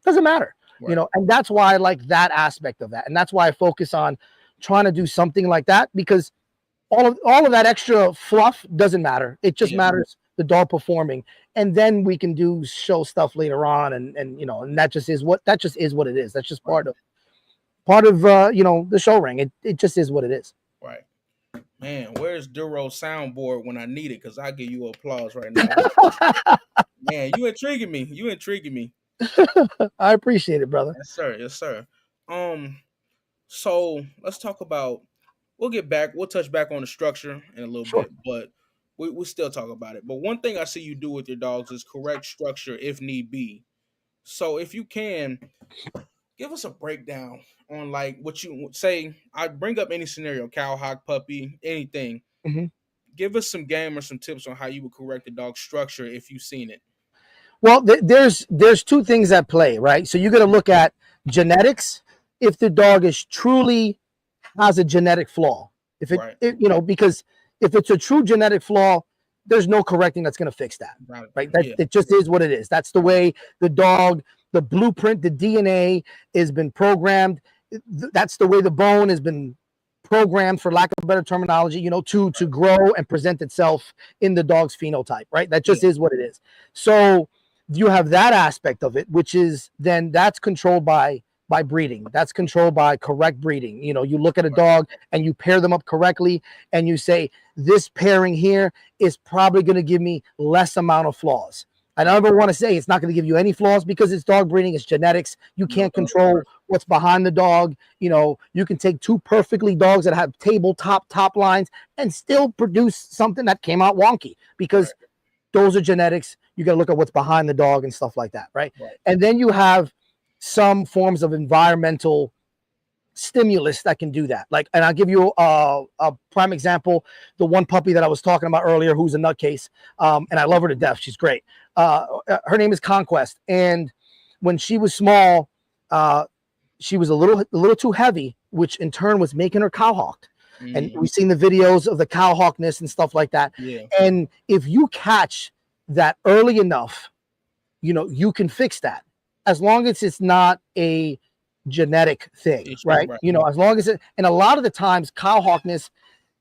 doesn't matter. Right. And that's why I like that aspect of that, and that's why I focus on trying to do something like that, because all of that extra fluff doesn't matter. It just matters the dog performing, and then we can do show stuff later on, and that just is what it is. That's just part of the show ring. It just is what it is. Right. Man, where's Duro's soundboard when I need it? Because I give you applause right now. Man, you intriguing me. I appreciate it, brother. Yes, sir. So let's talk about, we'll touch back on the structure in a little bit, but we'll still talk about it. But one thing I see you do with your dogs is correct structure if need be. So if you can give us a breakdown on like what you say. I bring up any scenario, cow, hog, puppy, anything. Mhm. Give us some game or some tips on how you would correct the dog structure if you've seen it. Well, there's two things at play, right? So you got to look at genetics. If the dog is truly has a genetic flaw, if Right. because if it's a true genetic flaw, there's no correcting that's going to fix that, Right. right? That Yeah. it just is what it is. That's the Right. way the dog, the blueprint, the DNA has been programmed. That's the way the bone has been programmed, for lack of better terminology, to grow and present itself in the dog's phenotype, right? That just Yeah. is what it is. So you have that aspect of it, which is then that's controlled by breeding. That's controlled by correct breeding. You look at a Right. dog and you pair them up correctly, and you say this pairing here is probably going to give me less amount of flaws. I never want to say it's not going to give you any flaws, because it's dog breeding, it's genetics. You No, can't control what's behind the dog. You can take two perfectly dogs that have tabletop top lines and still produce something that came out wonky, because Right. those are genetics. You got to look at what's behind the dog and stuff like that, right? Right. And then you have some forms of environmental stimulus that can do that. Like, and I'll give you a prime example. The one puppy that I was talking about earlier, who's a nutcase, and I love her to death. She's great. Her name is Conquest, and when she was small, she was a little too heavy, which in turn was making her cowhawked. And we've seen the videos of the cowhawkness and stuff like that. Yeah. And if you catch that early enough, you can fix that, as long as it's not a genetic thing, Issue. right? Right. As long as and a lot of the times cowhawkness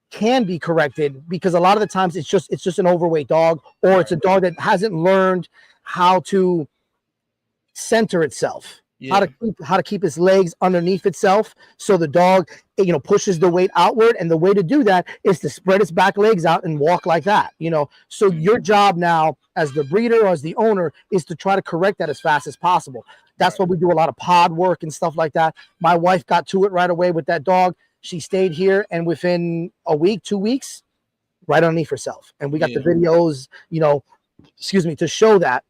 can be corrected, because a lot of the times it's just an overweight dog, or it's a dog that hasn't learned how to center itself, Yeah. how to keep his legs underneath itself, so the dog pushes the weight outward, and the way to do that is to spread its back legs out and walk like that. So your job now as the breeder or as the owner is to try to correct that as fast as possible. That's why we do a lot of pod work and stuff like that. My wife got to it right away with that dog. She stayed here, and within a week, 2 weeks, right underneath herself, and we got the videos to show that.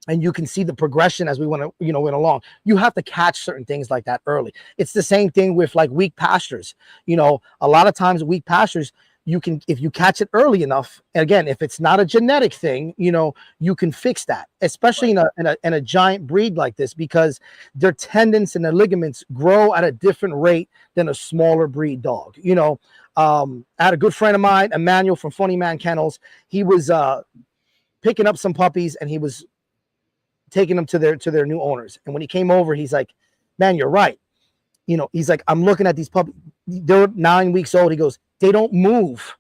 And you can see the progression as we went along. You have to catch certain things like that early. It's the same thing with like weak pastures. A lot of times weak pastures, if you catch it early enough, and again, if it's not a genetic thing, you can fix that, especially in a giant breed like this, because their tendons and their ligaments grow at a different rate than a smaller breed dog. I had a good friend of mine, Emmanuel from Funny Man Kennels. He was picking up some puppies, and he was taking them to their new owners. And when he came over, he's like, man, you're right. He's like, I'm looking at these puppies. They're 9 weeks old. He goes, they don't move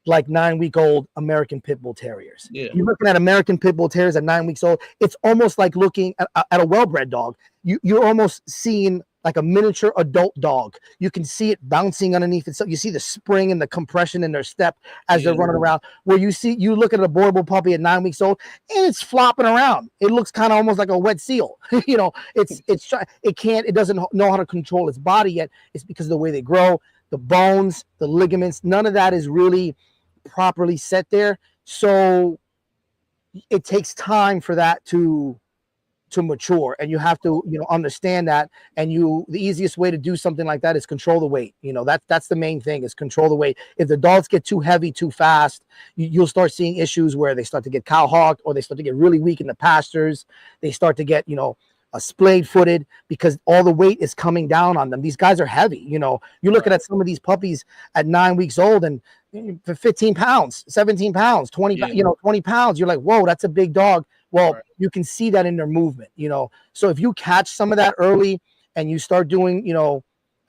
like 9-week-old American Pit Bull Terriers. Yeah. You're looking at American Pit Bull Terriers at 9 weeks old. It's almost like looking at a well-bred dog. You're almost seeing like a miniature adult dog. You can see it bouncing underneath it. So you see the spring and the compression in their step as they're running around. Where you look at a borble puppy at 9 weeks old, and it's flopping around. It looks kind of almost like a wet seal. It doesn't know how to control its body yet. It's because of the way they grow, the bones, the ligaments. None of that is really properly set there. So it takes time for that to mature, and you have to understand that. And the easiest way to do something like that is control the weight. That's the main thing, is control the weight. If the dogs get too heavy too fast, you'll start seeing issues where they start to get cowhawked, or they start to get really weak in the pastures. They start to get splayed footed, because all the weight is coming down on them. These guys are heavy. You're looking at some of these puppies at 9 weeks old, and for 15 pounds, 17 pounds, 20 20 pounds, you're like, whoa, that's a big dog. Well, you can see that in their movement. So if you catch some of that early, and you start doing,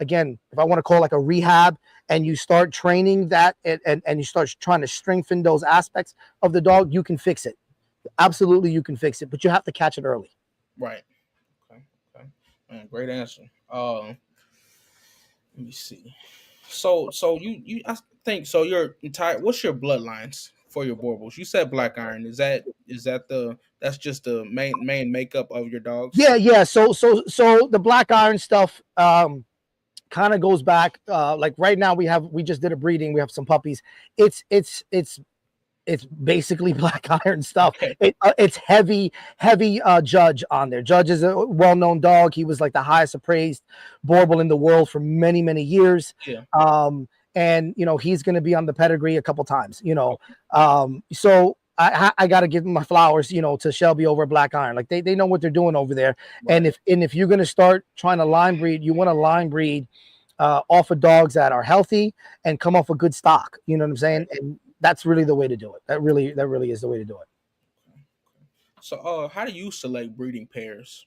again, if I want to call it like a rehab, and you start training that, and you start trying to strengthen those aspects of the dog, you can fix it. Absolutely, you can fix it, but you have to catch it early. Right. Okay. Man, great answer. Let me see. So you I think so. Your entire what's your bloodlines for your boerboels? You said black iron. Is that that's just the main makeup of your dogs? Yeah. So the black iron stuff kind of goes back. Like right now we just did a breeding. We have some puppies. It's It's basically black iron stuff. Okay. It's heavy Judge on there. Judge is a well-known dog. He was like the highest appraised borble in the world for many, many years. Yeah. And he's going to be on the pedigree a couple times. So I got to give him my flowers, to Shelby over at Black Iron. Like they know what they're doing over there. Right. And if you're going to start trying to line breed, you want to line breed off of dogs that are healthy and come off a good stock. You know what I'm saying? Right. And that's really the way to do it. That really is the way to do it. So, how do you select breeding pairs?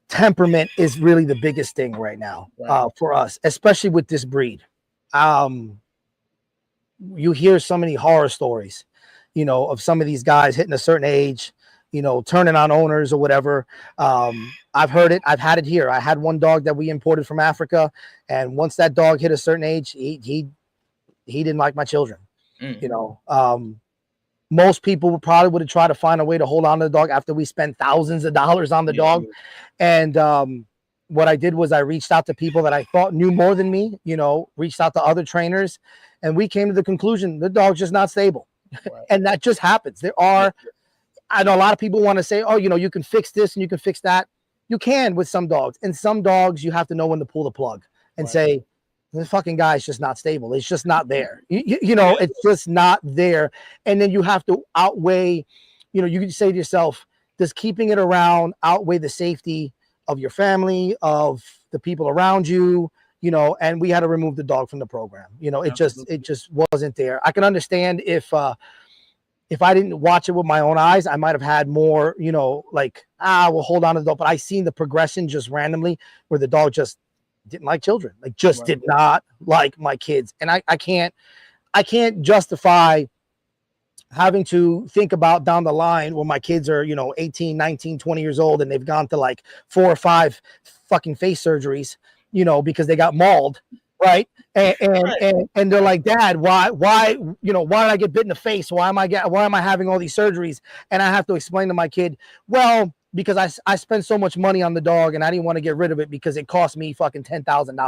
Temperament is really the biggest thing right now, Right. for us, especially with this breed. You hear so many horror stories, of some of these guys hitting a certain age, turning on owners or whatever. I've heard it. I've had it here. I had one dog that we imported from Africa, and once that dog hit a certain age, he didn't like my children. Most people probably would have tried to find a way to hold on to the dog after we spent thousands of dollars on the dog. And what I did was I reached out to people that I thought knew more than me, reached out to other trainers, and we came to the conclusion the dog's just not stable. Right. And that just happens. I know a lot of people want to say, oh, you can fix this and you can fix that. You can with some dogs. And some dogs, you have to know when to pull the plug and say, this fucking guy is just not stable. It's just not there. It's just not there. And then you have to outweigh, you can say to yourself, does keeping it around outweigh the safety of your family, of the people around you, and we had to remove the dog from the program. It just wasn't there. I can understand if I didn't watch it with my own eyes, I might have had more, we'll hold on to the dog. But I seen the progression just randomly where the dog just didn't like children, did not like my kids. And I can't justify having to think about down the line when my kids are, 18, 19, 20 years old and they've gone to like 4 or 5 fucking face surgeries, because they got mauled. Right. And they're like, Dad, why did I get bit in the face? Why am I having all these surgeries? And I have to explain to my kid, well, because I spent so much money on the dog and I didn't want to get rid of it because it cost me fucking $10,000.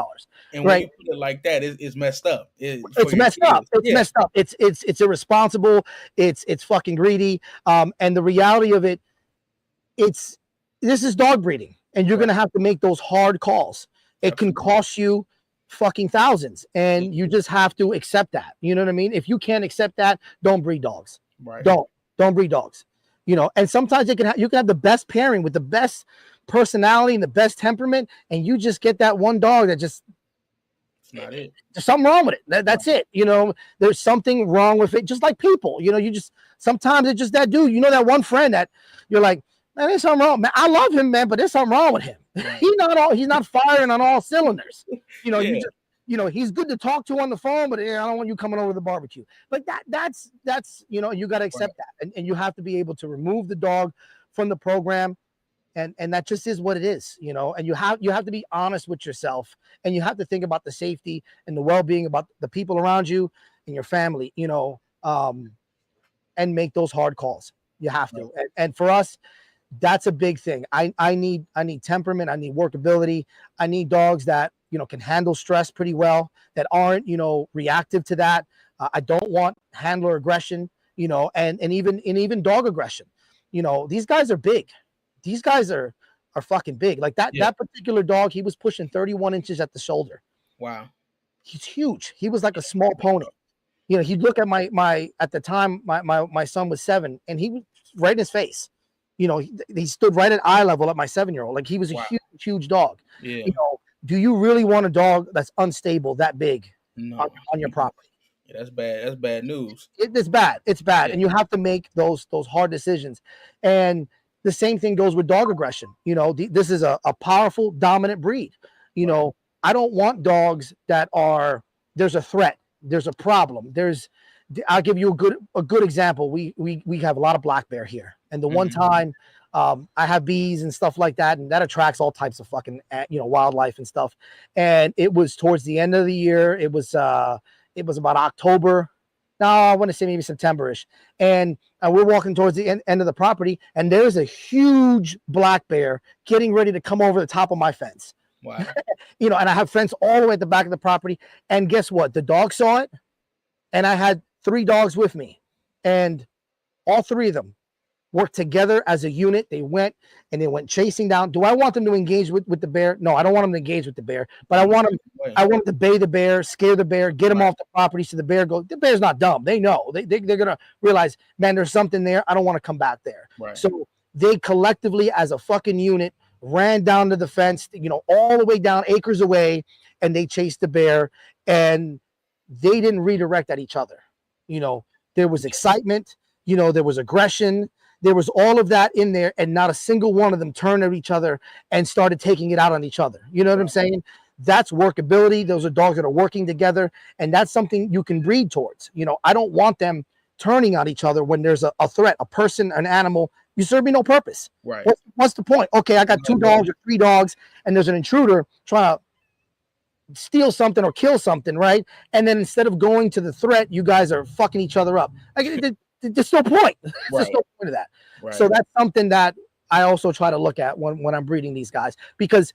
And when you put it like that, it's messed up. It's messed up. It's messed up. It's irresponsible. It's fucking greedy. And the reality of it, this is dog breeding, and you're gonna have to make those hard calls. It can cost you fucking thousands, and you just have to accept that. You know what I mean? If you can't accept that, don't breed dogs. Right. Don't breed dogs. And sometimes you can have the best pairing with the best personality and the best temperament, and you just get that one dog that just, it's not it. There's something wrong with it. That's it. There's something wrong with it. Just like people, sometimes it's just that dude, that one friend that you're like, man, there's something wrong. Man, I love him, man, but there's something wrong with him. He's not firing on all cylinders. He's good to talk to on the phone, but I don't want you coming over to the barbecue. But that's you got to accept that. And you have to be able to remove the dog from the program. And that just is what it is, and you have to be honest with yourself, and you have to think about the safety and the well-being about the people around you and your family, and make those hard calls. You have to. And for us, that's a big thing. I need temperament. I need workability. I need dogs that, can handle stress pretty well, that aren't, reactive to that. I don't want handler aggression, and even dog aggression. These guys are big. These guys are fucking big. Like that particular dog, he was pushing 31 inches at the shoulder. Wow. He's huge. He was like a small pony. He'd look at my at the time, my son was 7, and he was right in his face. He stood right at eye level at my 7-year-old. Like he was a huge dog. Yeah. Do you really want a dog that's unstable, that big on your property? Yeah, that's bad. That's bad news. It's bad. It's bad. Yeah. And you have to make those hard decisions. And the same thing goes with dog aggression. This is a powerful, dominant breed. I don't want dogs that there's a threat, there's a problem. I'll give you a good example. We have a lot of black bear here. And the one time I have bees and stuff like that, and that attracts all types of fucking, wildlife and stuff. And it was towards the end of the year. It was about October. No, I want to say maybe September-ish. And we're walking towards the end of the property, and there's a huge black bear getting ready to come over the top of my fence. Wow. And I have fence all the way at the back of the property. And guess what? The dog saw it, and I had 3 dogs with me. and all three of them worked together as a unit. They went chasing down. Do I want them to engage with the bear? No, I don't want them to engage with the bear, but I want them to bay the bear, scare the bear, get them off the property so the bear goes. The bear's not dumb. They know. They're going to realize, man, there's something there. I don't want to come back there. Right. So they collectively as a fucking unit ran down to the fence, all the way down acres away, and they chased the bear, and they didn't redirect at each other. There was excitement, there was aggression, there was all of that in there, and not a single one of them turned at each other and started taking it out on each other. You know what I'm saying? That's workability. Those are dogs that are working together, and that's something you can breed towards. I don't want them turning on each other when there's a threat, a person, an animal. You serve me no purpose. Right. What's the point? Okay, I got 2 dogs or 3 dogs, and there's an intruder trying to steal something or kill something, right? And then instead of going to the threat, you guys are fucking each other up. There's no point. There's no point of that. Right. So that's something that I also try to look at when I'm breeding these guys, because,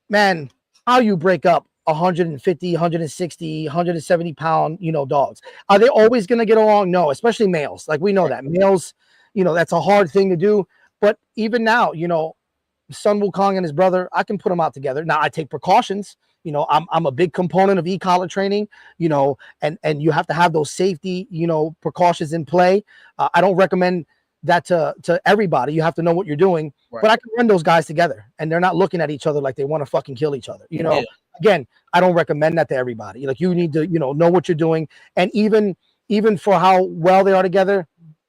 man, how you break up 150, 160, 170 pound, dogs. Are they always going to get along? No, especially males. Like, we know that males, that's a hard thing to do. But even now, Sun Wukong and his brother, I can put them out together. Now I take precautions. I'm a big component of e-collar training, and you have to have those safety, precautions in play. I don't recommend that to everybody. You have to know what you're doing, but I can run those guys together and they're not looking at each other like they want to fucking kill each other. Again, I don't recommend that to everybody. Like, you need to, know what you're doing. And even for how well they are together,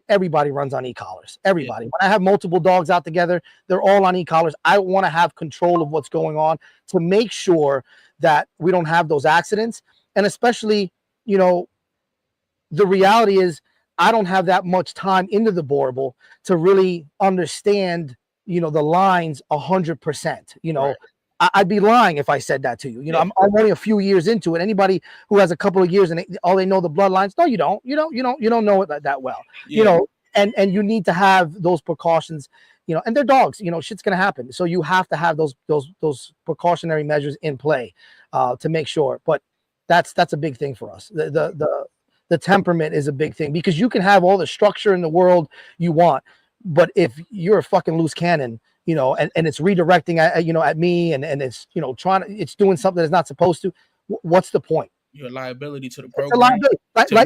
everybody runs on e-collars. Everybody. When I have multiple dogs out together, they're all on e-collars. I want to have control of what's going on to make sure that we don't have those accidents. And especially, the reality is I don't have that much time into the borble to really understand, the lines 100%. I'd be lying if I said that to you. I'm only a few years into it. Anybody who has a couple of years and they know the bloodlines. No, you don't. You don't know it that well. And you need to have those precautions. And they're dogs. Shit's gonna happen. So you have to have those precautionary measures in play to make sure. But that's a big thing for us. The temperament is a big thing, because you can have all the structure in the world you want, but if you're a fucking loose cannon, and it's redirecting at me, and it's it's doing something it's not supposed to. What's the point? You're a liability to the It's program. a liability.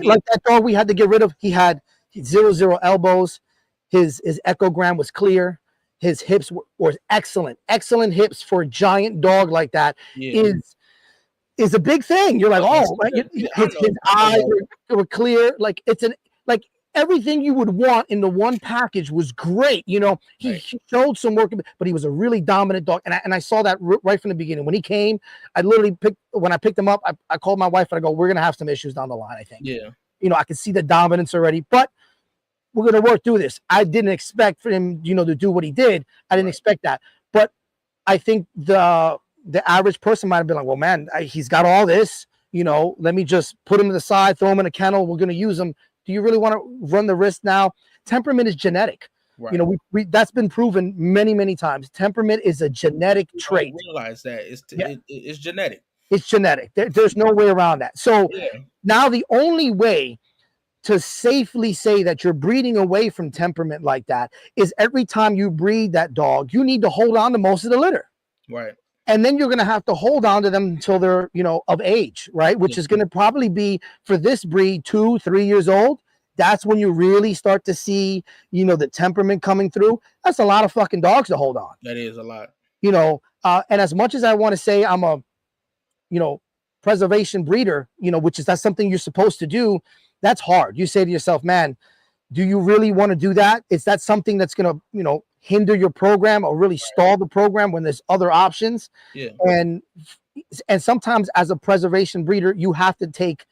Like that dog we had to get rid of. He had 0 elbows. His echogram was clear. His hips were excellent hips for a giant dog like that. Is a big thing. You're like, his eyes were clear. Like, everything you would want in the one package was great. He showed some work, but he was a really dominant dog. And I saw that right from the beginning. When he came, when I picked him up, I called my wife and I go, we're going to have some issues down the line, I think. I could see the dominance already, but we're going to work through this. I didn't expect for him, to do what he did. I didn't expect that. But I think the average person might have been like, well, man, he's got all this, let me just put him to the side, throw him in a kennel. We're going to use him. Do you really want to run the risk now? Temperament is genetic. Right. That's been proven many, many times. Temperament is a genetic trait. I realize that it's genetic. It's genetic. There's no way around that. So now the only way to safely say that you're breeding away from temperament like that is every time you breed that dog, you need to hold on to most of the litter. Right. And then you're going to have to hold on to them until they're, of age, right? Which is going to probably be, for this breed, 2-3 years old. That's when you really start to see, the temperament coming through. That's a lot of fucking dogs to hold on. That is a lot. And as much as I want to say I'm a, preservation breeder, that's something you're supposed to do. That's hard. You say to yourself, man, do you really want to do that? Is that something that's going to, hinder your program or really stall the program when there's other options? And sometimes as a preservation breeder, you have to take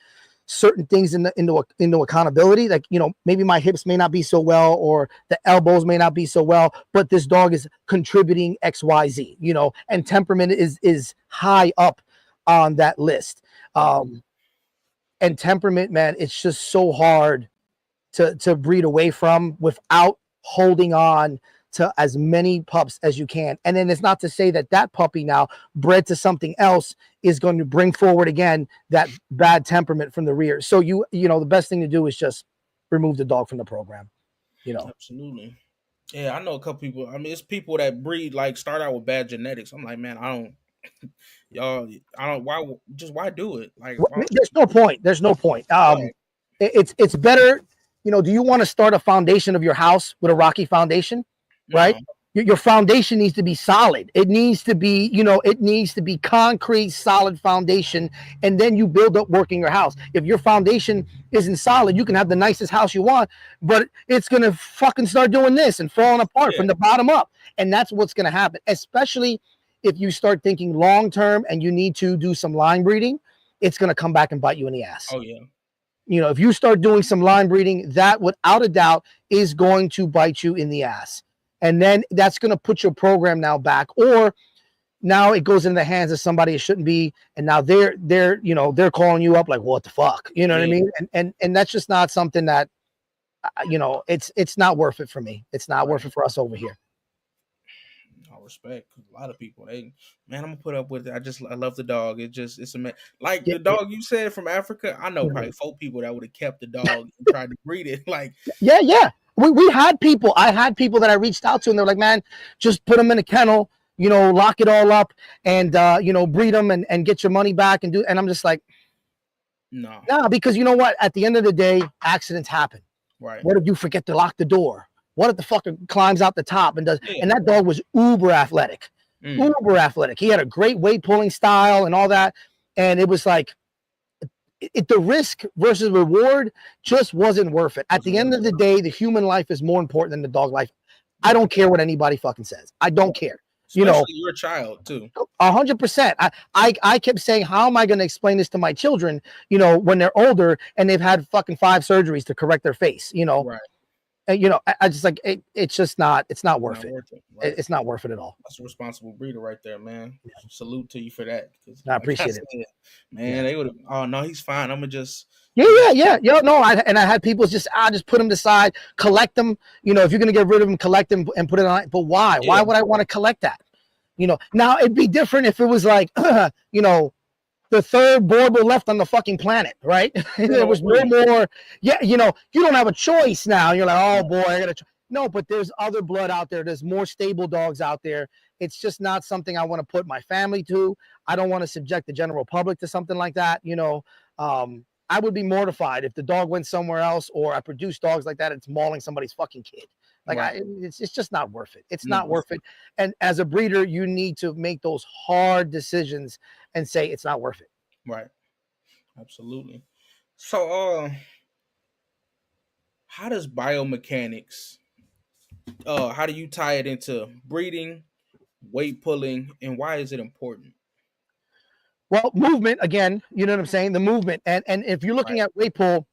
certain things into accountability. Like, maybe my hips may not be so well, or the elbows may not be so well, but this dog is contributing XYZ, and temperament is high up on that list. And temperament, man, it's just so hard to breed away from without holding on to as many pups as you can. And then it's not to say that puppy now bred to something else is going to bring forward again that bad temperament from the rear. So the best thing to do is just remove the dog from the program. You know. Absolutely. Yeah, I know a couple people. I mean, it's people that breed like start out with bad genetics. I'm like, man, I don't, y'all, I don't. Why do it? Like, There's no point. There's no point. right? It's better. You know, do you want to start a foundation of your house with a rocky foundation, right? No, Your foundation needs to be solid. It needs to be, you know, it needs to be concrete, solid foundation, and then you build up working your house. If your foundation isn't solid, you can have the nicest house you want, but it's gonna fucking start doing this and falling apart from the bottom up, and that's what's gonna happen. Especially if you start thinking long term and you need to do some line breeding, it's gonna come back and bite you in the ass. oh yeah. You know, if you start doing some line breeding, that without a doubt is going to bite you in the ass. And then that's going to put your program now back, or now it goes into the hands of somebody it shouldn't be. And now they're calling you up like, what the fuck? You know what I mean? And that's just not something that, it's not worth it for me. It's not worth it for us over here. Respect. A lot of people, I'm gonna put up with it. I love the dog. It's a like the dog you said from Africa. I know probably 4 people that would have kept the dog and tried to breed it. Like, yeah. We had people. I had people that I reached out to, and they're like, man, just put them in a kennel, you know, lock it all up, and breed them and get your money back and do. And I'm just like, no, because you know what? At the end of the day, accidents happen. Right. What if you forget to lock the door? What if the fucker climbs out the top and does? And that dog was uber athletic, uber athletic. He had a great weight pulling style and all that. And it was like, the risk versus reward just wasn't worth it. At the end of the day, the human life is more important than the dog life. I don't care what anybody fucking says. I don't care. Especially your child too. 100%. I kept saying, how am I going to explain this to my children? You know, when they're older and they've had fucking 5 surgeries to correct their face. You know. Right. And, I just like it's just not. It's not worth it. Right? It's not worth it at all. That's a responsible breeder right there, man. Yeah. Salute to you for that. I appreciate it, man. They would have. Oh no, he's fine. I'm gonna just. Yeah. No, I had people just put them aside, collect them. You know, if you're gonna get rid of them, collect them and put it on. But why? Yeah. Why would I want to collect that? You know, now it'd be different if it was like, the 3rd borble left on the fucking planet, right? There was no more. Yeah, you don't have a choice now. You're like, oh boy, I gotta. No, but there's other blood out there. There's more stable dogs out there. It's just not something I want to put my family to. I don't want to subject the general public to something like that. I would be mortified if the dog went somewhere else, or I produce dogs like that. It's mauling somebody's fucking kid. Like, it's just not worth it. It's not worth it. And as a breeder, you need to make those hard decisions and say it's not worth it. Right. Absolutely. So, how does biomechanics, how do you tie it into breeding, weight pulling, and why is it important? Well, movement, again, you know what I'm saying? The movement. And if you're looking at weight pull,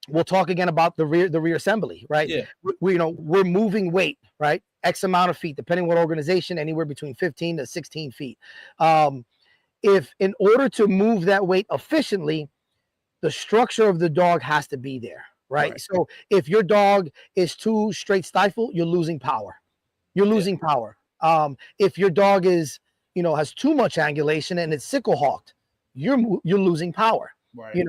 we'll talk again about the rear assembly, right? Yeah. We're moving weight, right? X amount of feet, depending on what organization, anywhere between 15 to 16 feet. If in order to move that weight efficiently, the structure of the dog has to be there, right? So if your dog is too straight stifle, you're losing power. You're losing power. If your dog is, has too much angulation and it's sickle hawked, you're losing power. Right.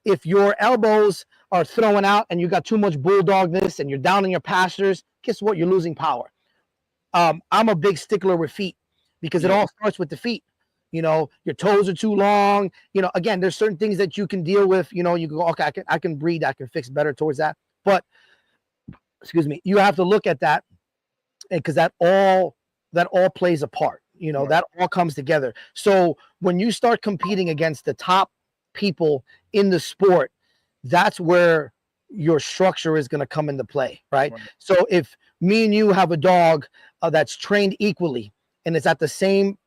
If your elbows are throwing out and you got too much bulldogness and you're down in your pastures, guess what? You're losing power. I'm a big stickler with feet because it all starts with the feet. Your toes are too long. Again, there's certain things that you can deal with. You can go, okay, I can breed, I can fix better towards that. But, excuse me, you have to look at that because that all plays a part. That all comes together. So when you start competing against the top people in the sport, that's where your structure is going to come into play, right? So if me and you have a dog that's trained equally and it's at the same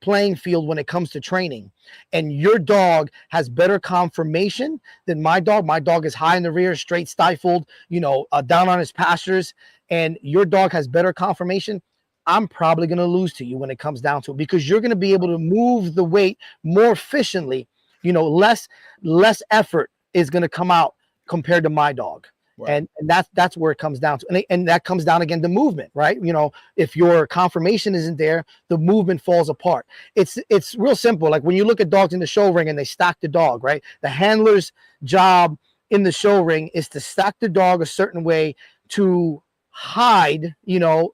playing field when it comes to training, and your dog has better conformation than my dog is high in the rear, straight stifled, down on his pastures, and your dog has better conformation, I'm probably going to lose to you when it comes down to it, because you're going to be able to move the weight more efficiently. Less effort is going to come out compared to my dog. Right. And that's where it comes down to. And that comes down again to movement, right? If your conformation isn't there, the movement falls apart. It's real simple. Like when you look at dogs in the show ring and they stack the dog, right? The handler's job in the show ring is to stack the dog a certain way to hide,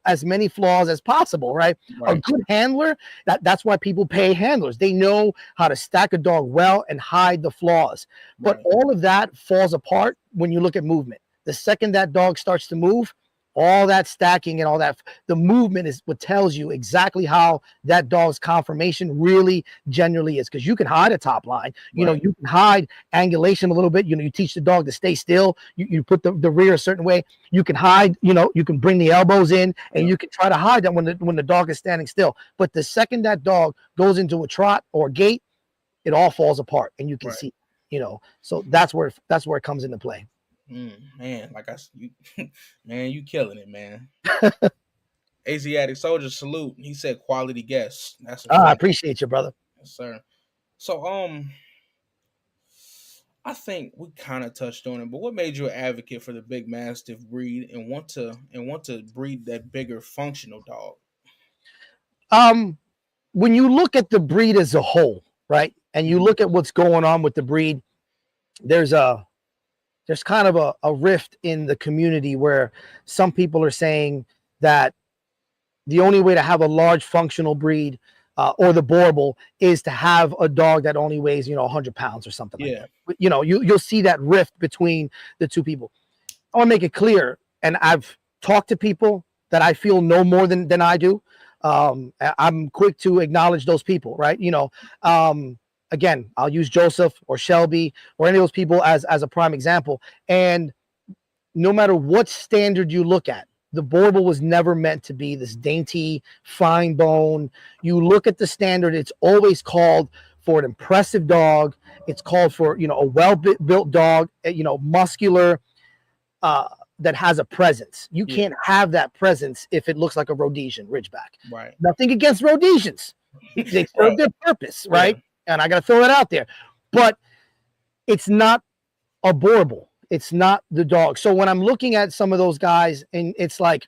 as many flaws as possible, right? A good handler, that's why people pay handlers. They know how to stack a dog well and hide the flaws. But all of that falls apart when you look at movement. The second that dog starts to move, all that stacking and all that, the movement is what tells you exactly how that dog's conformation really generally is. Because you can hide a top line, you can hide angulation a little bit. You teach the dog to stay still. You put the rear a certain way. You can hide, you can bring the elbows in, and you can try to hide that when the dog is standing still. But the second that dog goes into a trot or a gait, it all falls apart, and you can see, so that's where it comes into play. Man, man, you killing it, man. Asiatic Soldier salute. He said quality guest. That's I appreciate you, brother. Yes, sir. So I think we kind of touched on it, but what made you an advocate for the big mastiff breed and want to breed that bigger functional dog? When you look at the breed as a whole, right, and you look at what's going on with the breed, there's kind of a rift in the community where some people are saying that the only way to have a large functional breed or the borble is to have a dog that only weighs 100 pounds or something like that. You'll see that rift between the two people. I want to make it clear, and I've talked to people that I feel know more than I do. I'm quick to acknowledge those people, right? Again, I'll use Joseph or Shelby or any of those people as a prime example. And no matter what standard you look at, the borble was never meant to be this dainty, fine bone. You look at the standard, it's always called for an impressive dog. It's called for, a well-built dog, muscular, that has a presence. You can't have that presence if it looks like a Rhodesian Ridgeback. Right. Nothing against Rhodesians. They serve their purpose, right? And I got to throw that out there. But it's not a borble. It's not the dog. So when I'm looking at some of those guys, and it's like,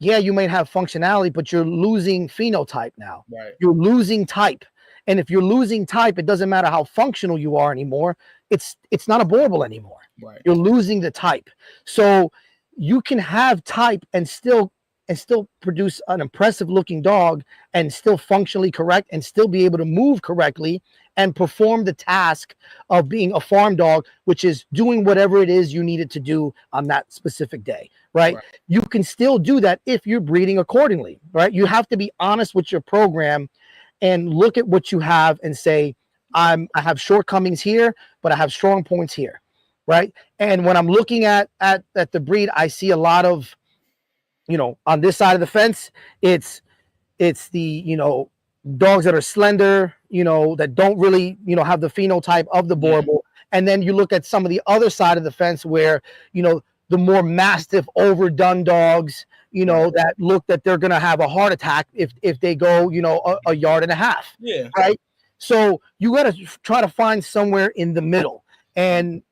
yeah, you might have functionality, but you're losing phenotype now. Right. You're losing type. And if you're losing type, it doesn't matter how functional you are anymore. It's not a borble anymore. Right. You're losing the type. So you can have type and still produce an impressive looking dog and still functionally correct and still be able to move correctly and perform the task of being a farm dog, which is doing whatever it is you need it to do on that specific day, right? You can still do that if you're breeding accordingly, right? You have to be honest with your program and look at what you have and say, I have shortcomings here, but I have strong points here, right? And when I'm looking at the breed, I see a lot of, on this side of the fence, it's the, dogs that are slender, that don't really, have the phenotype of the borble. And then you look at some of the other side of the fence where, the more mastiff, overdone dogs, that look that they're going to have a heart attack if they go, a yard and a half. Yeah. Right. So you got to try to find somewhere in the middle. And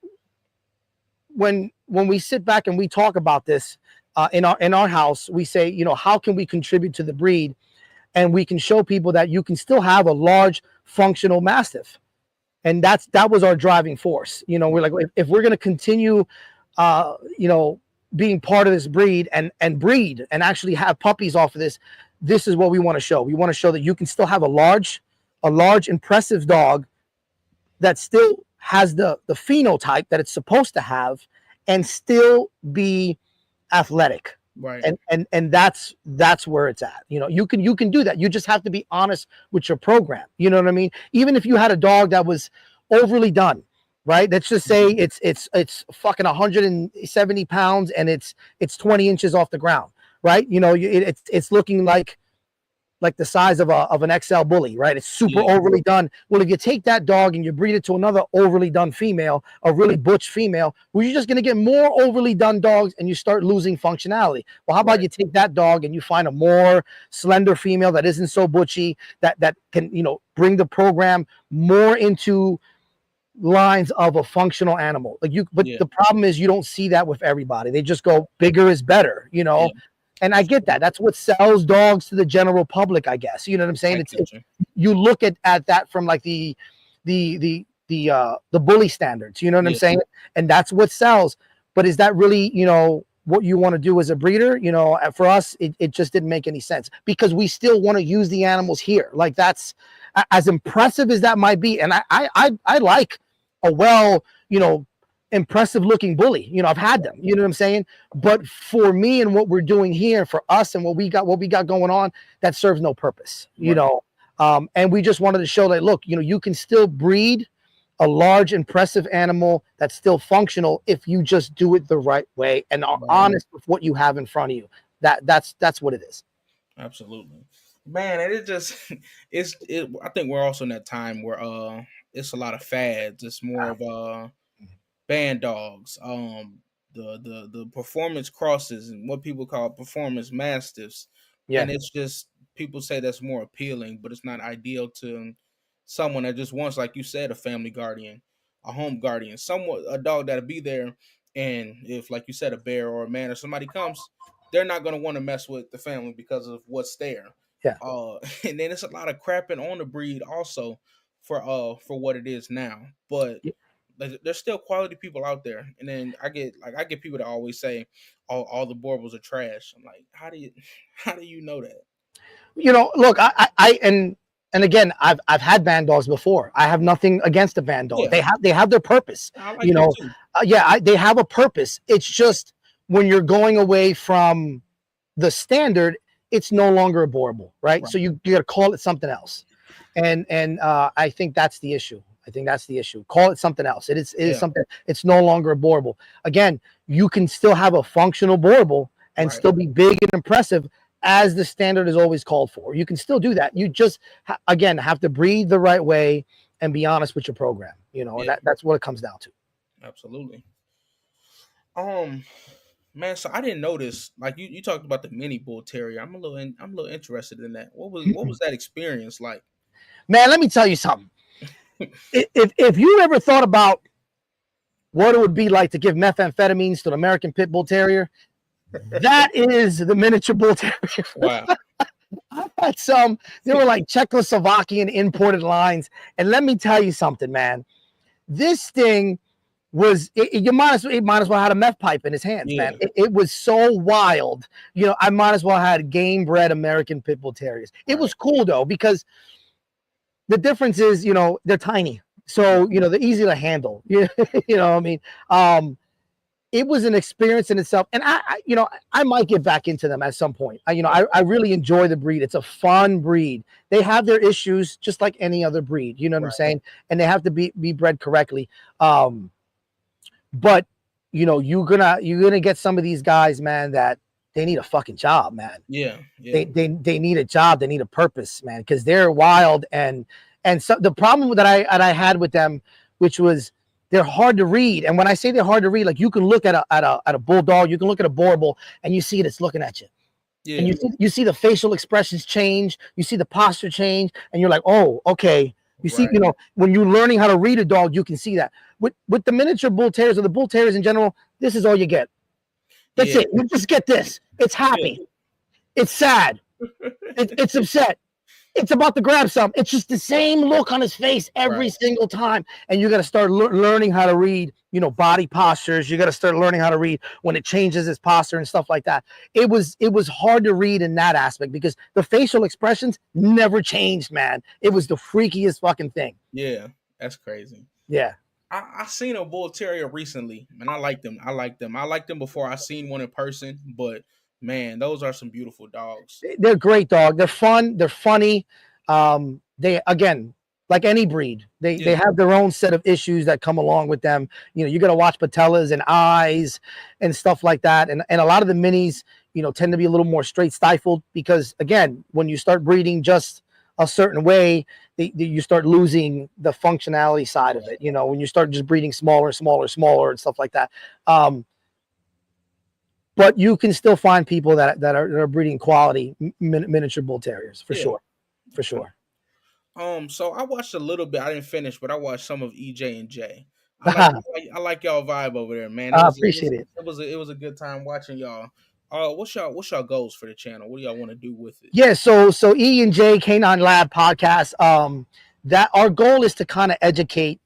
when we sit back and we talk about this in our house, we say, how can we contribute to the breed? And we can show people that you can still have a large functional mastiff. And that was our driving force. We're like, if we're going to continue, being part of this breed and breed and actually have puppies off of this is what we want to show. We want to show that you can still have a large, impressive dog that still has the phenotype that it's supposed to have and still be athletic. Right. And that's where it's at. You can do that. You just have to be honest with your program. You know what I mean? Even if you had a dog that was overly done, right? Let's just say it's fucking 170 pounds and it's 20 inches off the ground, right? It's looking like the size of an XL bully, right? It's super overly done. Well, if you take that dog and you breed it to another overly done female, a really butch female, well, you're just going to get more overly done dogs and you start losing functionality. Well, how about you take that dog and you find a more slender female that isn't so butchy, that can, bring the program more into lines of a functional animal. The problem is you don't see that with everybody. They just go bigger is better, And I get that. That's what sells dogs to the general public, I guess. You know what I'm saying? You look at that from like the the bully standards. You know what I'm Yeah. saying? And that's what sells. But is that really, what you want to do as a breeder? For us, it just didn't make any sense because we still want to use the animals here. Like that's as impressive as that might be. And I like a impressive looking bully. I've had them, you know what I'm saying? But for me and what we're doing here, for us and what we got going on, that serves no purpose, and we just wanted to show that, look, you can still breed a large, impressive animal that's still functional if you just do it the right way and are honest with what you have in front of you. That's what it is. Absolutely, man. And it just I think we're also in that time where it's a lot of fads. It's more of band dogs, the performance crosses and what people call performance mastiffs. Yeah. And it's just people say that's more appealing, but it's not ideal to someone that just wants, like you said, a family guardian, a home guardian, someone, a dog that'll be there. And if, like you said, a bear or a man or somebody comes, they're not going to want to mess with the family because of what's there. Yeah. And then it's a lot of crapping on the breed also for what it is now. But there's still quality people out there. And then I get people that always say all the boerboels are trash. I'm like, how do you know that? Look, I and again, I've had band dogs before. I have nothing against a band dog. Yeah. They have their purpose. I like them too. They have a purpose. It's just when you're going away from the standard, it's no longer a boerboel, right? So you got to call it something else. And I think that's the issue. Call it something else. It is something. It's no longer a boerboel. Again, you can still have a functional boerboel and still be big and impressive as the standard is always called for. You can still do that. You just again have to breed the right way and be honest with your program. And that's what it comes down to. Absolutely. Man, so I didn't notice, like you talked about the mini bull terrier. I'm a little interested in that. What was that experience like? Man, let me tell you something. If you ever thought about what it would be like to give methamphetamines to an American pit bull terrier, that is the miniature bull terrier. Wow. I had some. They were like Czechoslovakian imported lines, and let me tell you something, man. This thing was you might as well had a meth pipe in his hands, man. It was so wild. I might as well had game bred American pit bull terriers. It was cool though, because the difference is, they're tiny, so they're easy to handle. You know what I mean? It was an experience in itself, and I might get back into them at some point. I really enjoy the breed. It's a fun breed. They have their issues just like any other breed. You know what I'm saying? And they have to be bred correctly. But you're gonna get some of these guys, man, that they need a fucking job, man. Yeah. They need a job. They need a purpose, man, because they're wild. And so the problem that I had with them, which was they're hard to read. And when I say they're hard to read, like you can look at a bulldog, you can look at a boerboel, and you see it's looking at you. Yeah. And you see the facial expressions change, you see the posture change, and you're like, oh, okay. You see, when you're learning how to read a dog, you can see that. With the miniature bull terriers or the bull terriers in general, this is all you get. That's it. You just get this. It's happy. It's sad. It's upset. It's about to grab something. It's just the same look on his face every single time. And you got to start learning how to read, body postures. You got to start learning how to read when it changes his posture and stuff like that. It was hard to read in that aspect because the facial expressions never changed, man. It was the freakiest fucking thing. Yeah, that's crazy. Yeah. I seen a bull terrier recently, and I liked them. I liked them before I seen one in person, but man, those are some beautiful dogs. They're great dog. They're fun. They're funny. They, again, like any breed, they have their own set of issues that come along with them. You got to watch patellas and eyes and stuff like that. And a lot of the minis, tend to be a little more straight stifled because, again, when you start breeding just a certain way, you start losing the functionality side of it. When you start just breeding smaller and stuff like that. But you can still find people that are breeding quality miniature bull terriers for sure. So I watched a little bit. I didn't finish, but I watched some of EJ and J. I like y'all vibe over there, man. I appreciate it. It was a good time watching y'all. What's y'all goals for the channel? What do y'all want to do with it? Yeah, so E and J Canine Lab podcast. That our goal is to kind of educate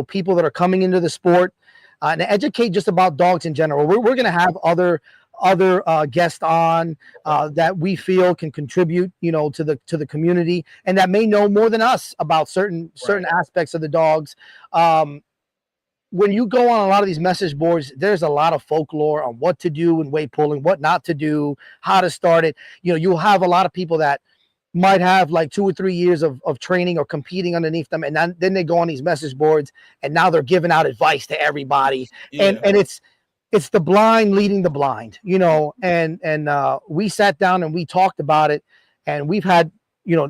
people that are coming into the sport, and educate just about dogs in general. We're going to have other guests on that we feel can contribute, to the community, and that may know more than us about certain aspects of the dogs. When you go on a lot of these message boards, there's a lot of folklore on what to do in weight pulling, what not to do, how to start it. You'll have a lot of people that might have like 2 or 3 years of training or competing underneath them, and then they go on these message boards, and now they're giving out advice to everybody. And it's the blind leading the blind, and we sat down and we talked about it, and we've had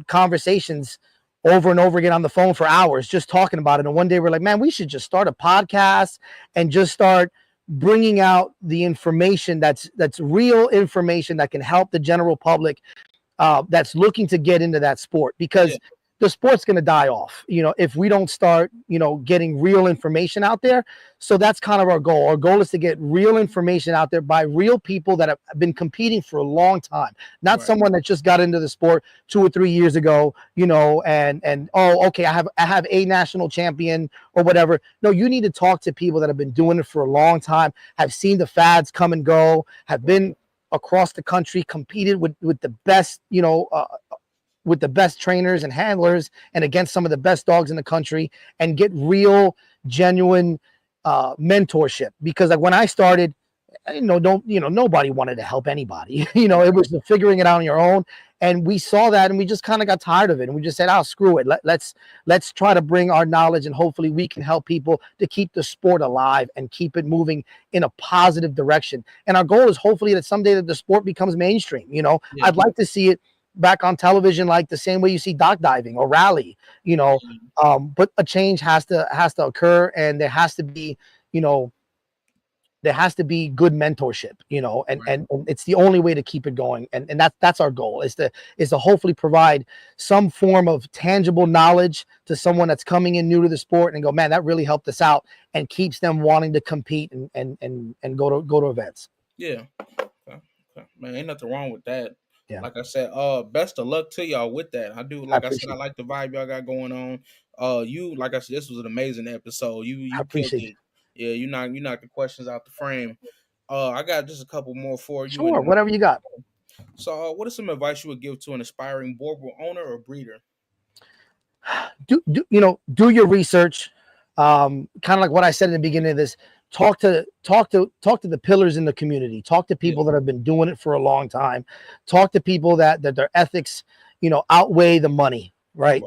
conversations over and over again on the phone for hours just talking about it. And one day we're like, man, we should just start a podcast and just start bringing out the information that's real information that can help the general public that's looking to get into that sport, because the sport's going to die off, if we don't start, getting real information out there. So that's kind of our goal. Our goal is to get real information out there by real people that have been competing for a long time, not someone that just got into the sport 2 or 3 years ago, and oh, okay, I have a national champion or whatever. No, you need to talk to people that have been doing it for a long time, have seen the fads come and go, have been across the country, competed with the best, with the best trainers and handlers, and against some of the best dogs in the country, and get real, genuine mentorship. Because like when I started, nobody wanted to help anybody. It was the figuring it out on your own. And we saw that, and we just kind of got tired of it. And we just said, oh, screw it. Let's try to bring our knowledge, and hopefully we can help people to keep the sport alive and keep it moving in a positive direction. And our goal is hopefully that someday that the sport becomes mainstream. I'd like to see it back on television, like the same way you see dock diving or rally, but a change has to occur, and there has to be good mentorship, and it's the only way to keep it going. And that's our goal, is to hopefully provide some form of tangible knowledge to someone that's coming in new to the sport and go, man, that really helped us out, and keeps them wanting to compete and go to events. Yeah. Okay. Man, ain't nothing wrong with that. Yeah. Like I said, best of luck to y'all with that. I do, like I said, I like the vibe y'all got going on. You, like I said, this was an amazing episode. You killed it. Yeah, you knocked the questions out the frame. I got just a couple more for you. Sure, whatever you got. So, what is some advice you would give to an aspiring borble owner or breeder? Do your research. Kind of like what I said in the beginning of this. Talk to the pillars in the community. Talk to people that have been doing it for a long time. Talk to people that their ethics, outweigh the money, right?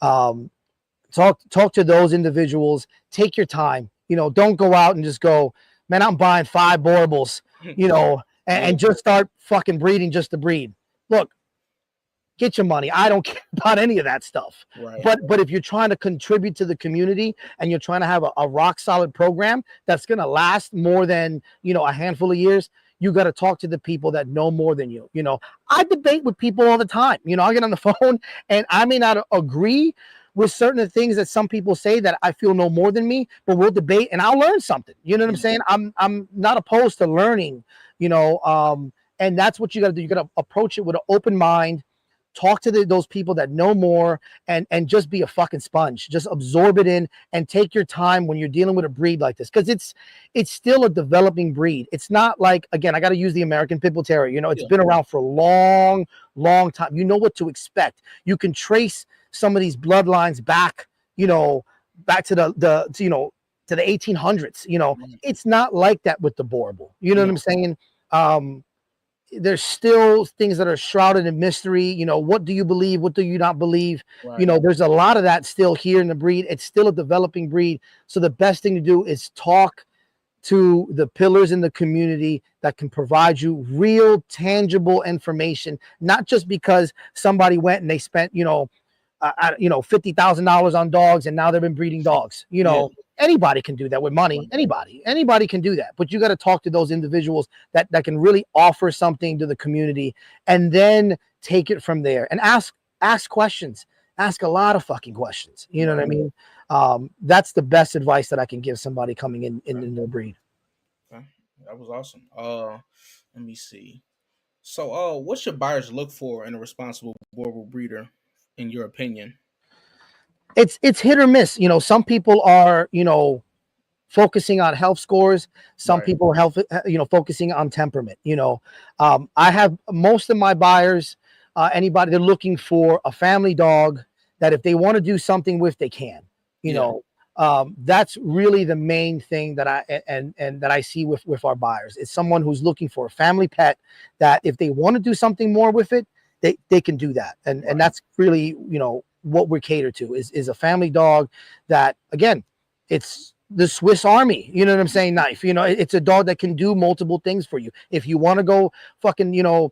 Talk to those individuals. Take your time. Don't go out and just go, man, I'm buying 5 boerboels, and just start fucking breeding just to breed. Look, get your money. I don't care about any of that stuff. Right. But if you're trying to contribute to the community, and you're trying to have a rock solid program that's going to last more than, a handful of years, you got to talk to the people that know more than you. I debate with people all the time. I get on the phone, and I may not agree with certain things that some people say that I feel know more than me, but we'll debate and I'll learn something. You know what I'm saying? I'm not opposed to learning, and that's what you got to do. You got to approach it with an open mind. Talk to those people that know more, and just be a fucking sponge. Just absorb it in, and take your time when you're dealing with a breed like this, because it's still a developing breed. It's not like, again, I got to use the American Pit Bull Terrier. It's been around for a long, long time. You know what to expect. You can trace some of these bloodlines back, back to the 1800s. It's not like that with the borble. You know what I'm saying? There's still things that are shrouded in mystery. What do you believe? What do you not believe? Right. There's a lot of that still here in the breed. It's still a developing breed. So the best thing to do is talk to the pillars in the community that can provide you real, tangible information, not just because somebody went and they spent, $50,000 on dogs, and now they've been breeding dogs. Anybody can do that with money. Anybody can do that. But you got to talk to those individuals that can really offer something to the community, and then take it from there, and ask questions. Ask a lot of fucking questions. You know what I mean? That's the best advice that I can give somebody coming in their breed. Okay. That was awesome. Let me see. So, what should buyers look for in a responsible borble breeder, in your opinion? It's hit or miss. Some people are, focusing on health scores. Some Right. people are focusing on temperament. I have most of my buyers, anybody they're looking for a family dog that if they want to do something with, they can. You Yeah. know, that's really the main thing that and that I see with our buyers. It's someone who's looking for a family pet that if they want to do something more with it, they can do that. And Right. that's really, what we cater to is a family dog that, again, it's the Swiss Army, you know what I'm saying? Knife, it's a dog that can do multiple things for you. If you want to go fucking, go,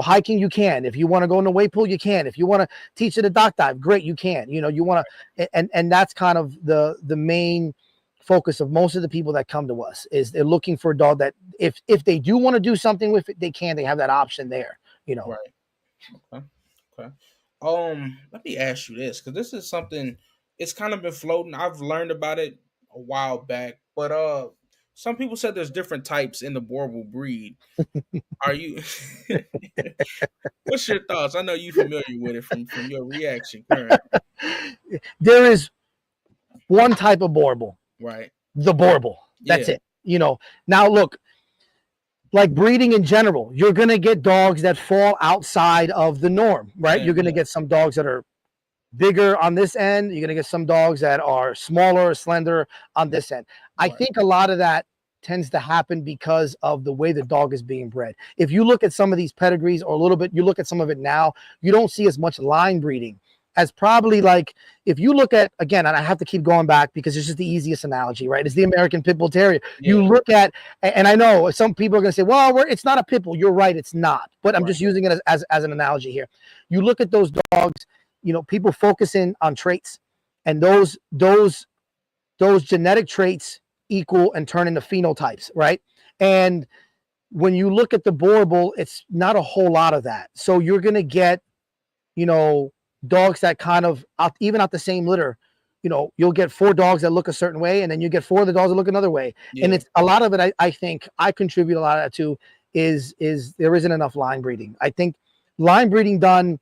hiking, you can. If you want to go in the wave pool, you can. If you want to teach it a dock dive, great, you can. You want to, and that's kind of the main focus of most of the people that come to us is they're looking for a dog that if they do want to do something with it, they can. They have that option there. Right. Okay. Okay. Let me ask you this, because this is something, it's kind of been floating. I've learned about it a while back, but some people said there's different types in the borble breed. Are you what's your thoughts? I know you familiar with it from your reaction current. There is one type of borble, Right. the borble. That's Yeah. it. Now look, like breeding in general, you're going to get dogs that fall outside of the norm, right? You're going to Yeah. get some dogs that are bigger on this end. You're going to get some dogs that are smaller or slender on this end. I Right. think a lot of that tends to happen because of the way the dog is being bred. If you look at some of these pedigrees or a little bit, you look at some of it now, you don't see as much line breeding as probably like if you look at, again, and I have to keep going back because it's just the easiest analogy, right? It's the American Pit Bull Terrier. Yeah. You look at, and I know some people are going to say, well, it's not a Pit Bull. You're right, it's not. But I'm Right. just using it as an analogy here. You look at those dogs, people focus in on traits, and those genetic traits equal and turn into phenotypes, right? And when you look at the borble, it's not a whole lot of that. So you're going to get, dogs that kind of even out the same litter, you'll get 4 dogs that look a certain way, and then you get 4 of the dogs that look another way. Yeah. And it's a lot of it. I think I contribute a lot of that too. Is there isn't enough line breeding. I think line breeding done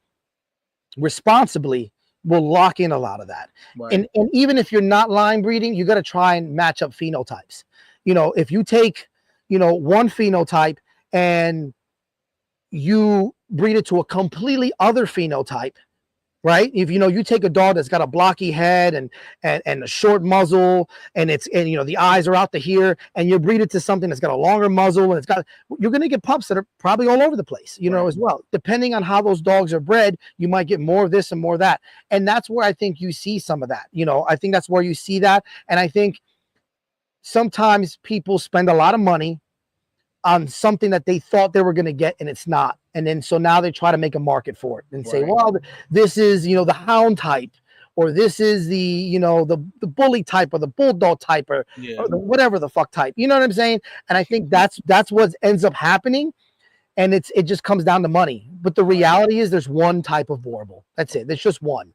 responsibly will lock in a lot of that. Right. And even if you're not line breeding, you got to try and match up phenotypes. If you take, one phenotype and you breed it to a completely other phenotype, right? If you take a dog that's got a blocky head and a short muzzle, and the eyes are out to here, and you breed it to something that's got a longer muzzle, and you're going to get pups that are probably all over the place, Right. as well. Depending on how those dogs are bred, you might get more of this and more of that. And that's where I think you see some of that. I think that's where you see that. And I think sometimes people spend a lot of money on something that they thought they were going to get, and it's not. And then so now they try to make a market for it and say, Right. well, this is the hound type, or this is the the bully type, or the bulldog type, or Yeah. the whatever the fuck type. You know what I'm saying? And I think that's what ends up happening, and it just comes down to money. But the reality is there's one type of borble. That's it. There's just one.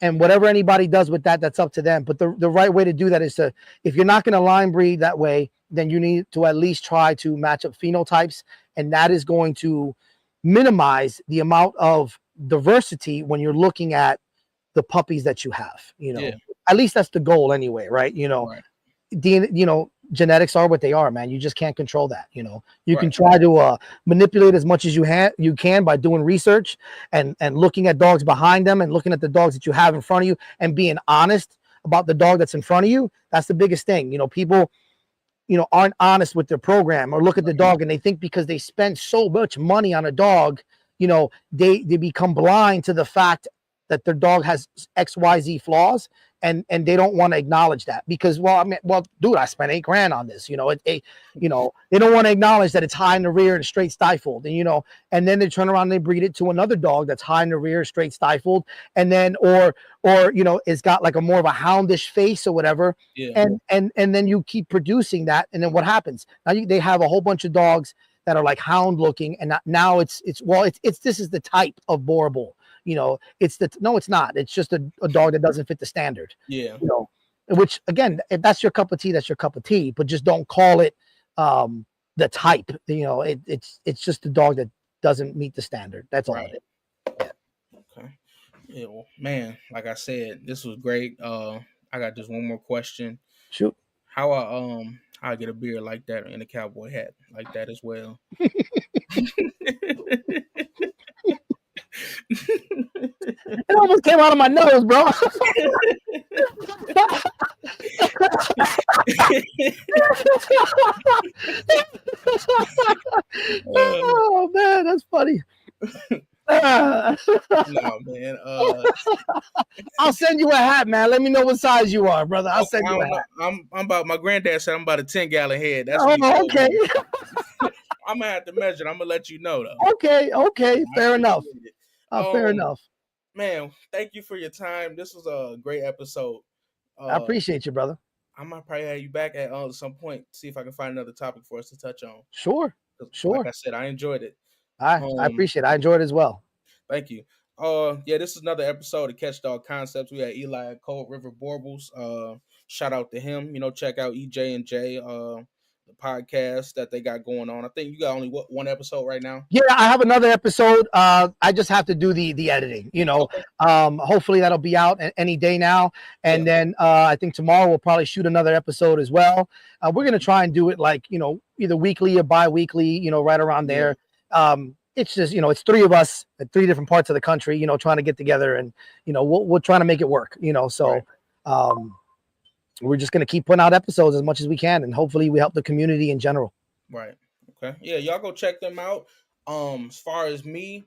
And whatever anybody does with that, that's up to them. But the right way to do that is if you're not going to line breed that way, then you need to at least try to match up phenotypes. And that is going to minimize the amount of diversity when you're looking at the puppies that you have. Yeah. At least that's the goal anyway, right? Right. Genetics are what they are, man. You just can't control that. You can Right. try to manipulate as much as you can by doing research and looking at dogs behind them and looking at the dogs that you have in front of you and being honest about the dog that's in front of you. That's the biggest thing. People aren't honest with their program, or look at the dog and they think because they spend so much money on a dog, they become blind to the fact that their dog has XYZ flaws, and they don't want to acknowledge that because, dude, I spent $8,000 on this. They don't want to acknowledge that it's high in the rear and straight stifled, and then they turn around and they breed it to another dog that's high in the rear, straight stifled, and then or it's got like a more of a houndish face or whatever. Yeah. And then you keep producing that, and then what happens? Now they have a whole bunch of dogs that are like hound looking, and now it's this is the type of borble. No, it's not. It's just a dog that doesn't fit the standard. Yeah. Which again, if that's your cup of tea, that's your cup of tea. But just don't call it the type. It's just a dog that doesn't meet the standard. That's all Right. it is. Okay. Yeah, well, man, like I said, this was great. I got just one more question. Shoot. How I get a beard like that and a cowboy hat like that as well. It almost came out of my nose, bro. Oh man, that's funny. No, man. I'll send you a hat, man. Let me know what size you are, brother. I'll Okay, send I you a don't know. hat. I'm about. My granddad said I'm about a 10-gallon head. That's what he Oh, told okay. me. I'm gonna have to measure it. I'm gonna let you know though. Okay, Yeah, okay. I Fair enough. appreciate it. Fair enough. Man, thank you for your time. This was a great episode. I Uh, appreciate you, brother. I might probably have you back at some point. See if I can find another topic for us to touch on. Sure. 'Cause like Sure. I said, I enjoyed it. I Um, appreciate it. I enjoyed it as well. Thank you. Yeah, this is another episode of Catch Dog Concepts. We had Eli at Cold River Borbles. Shout out to him. Check out EJ and J, the podcast that they got going on. I think you got only one episode right now. Yeah, I have another episode. I just have to do the editing. Okay. Hopefully that'll be out any day now. And then I think tomorrow we'll probably shoot another episode as well. We're gonna try and do it like either weekly or bi-weekly. Right around there. It's just it's three of us at three different parts of the country. Trying to get together and we're trying to make it work. So. Right. We're just gonna keep putting out episodes as much as we can, and hopefully we help the community in general. Right. Okay. Yeah, y'all go check them out. As far as me,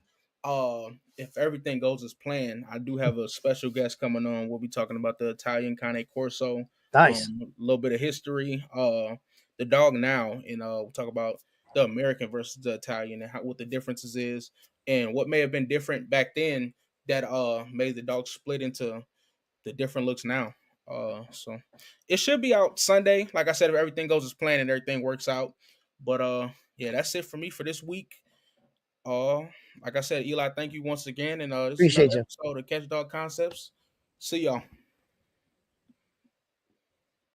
if everything goes as planned, I do have a special guest coming on. We'll be talking about the Italian Cane Corso. Nice. A little bit of history. The dog now, and we'll talk about the American versus the Italian and what the differences is, and what may have been different back then that made the dog split into the different looks now. So it should be out Sunday. Like I said, if everything goes as planned and everything works out. But yeah, that's it for me for this week. Uh, like I said, Eli, thank you once again. And this is Appreciate another you. episode of Catch Dog Concepts. See y'all.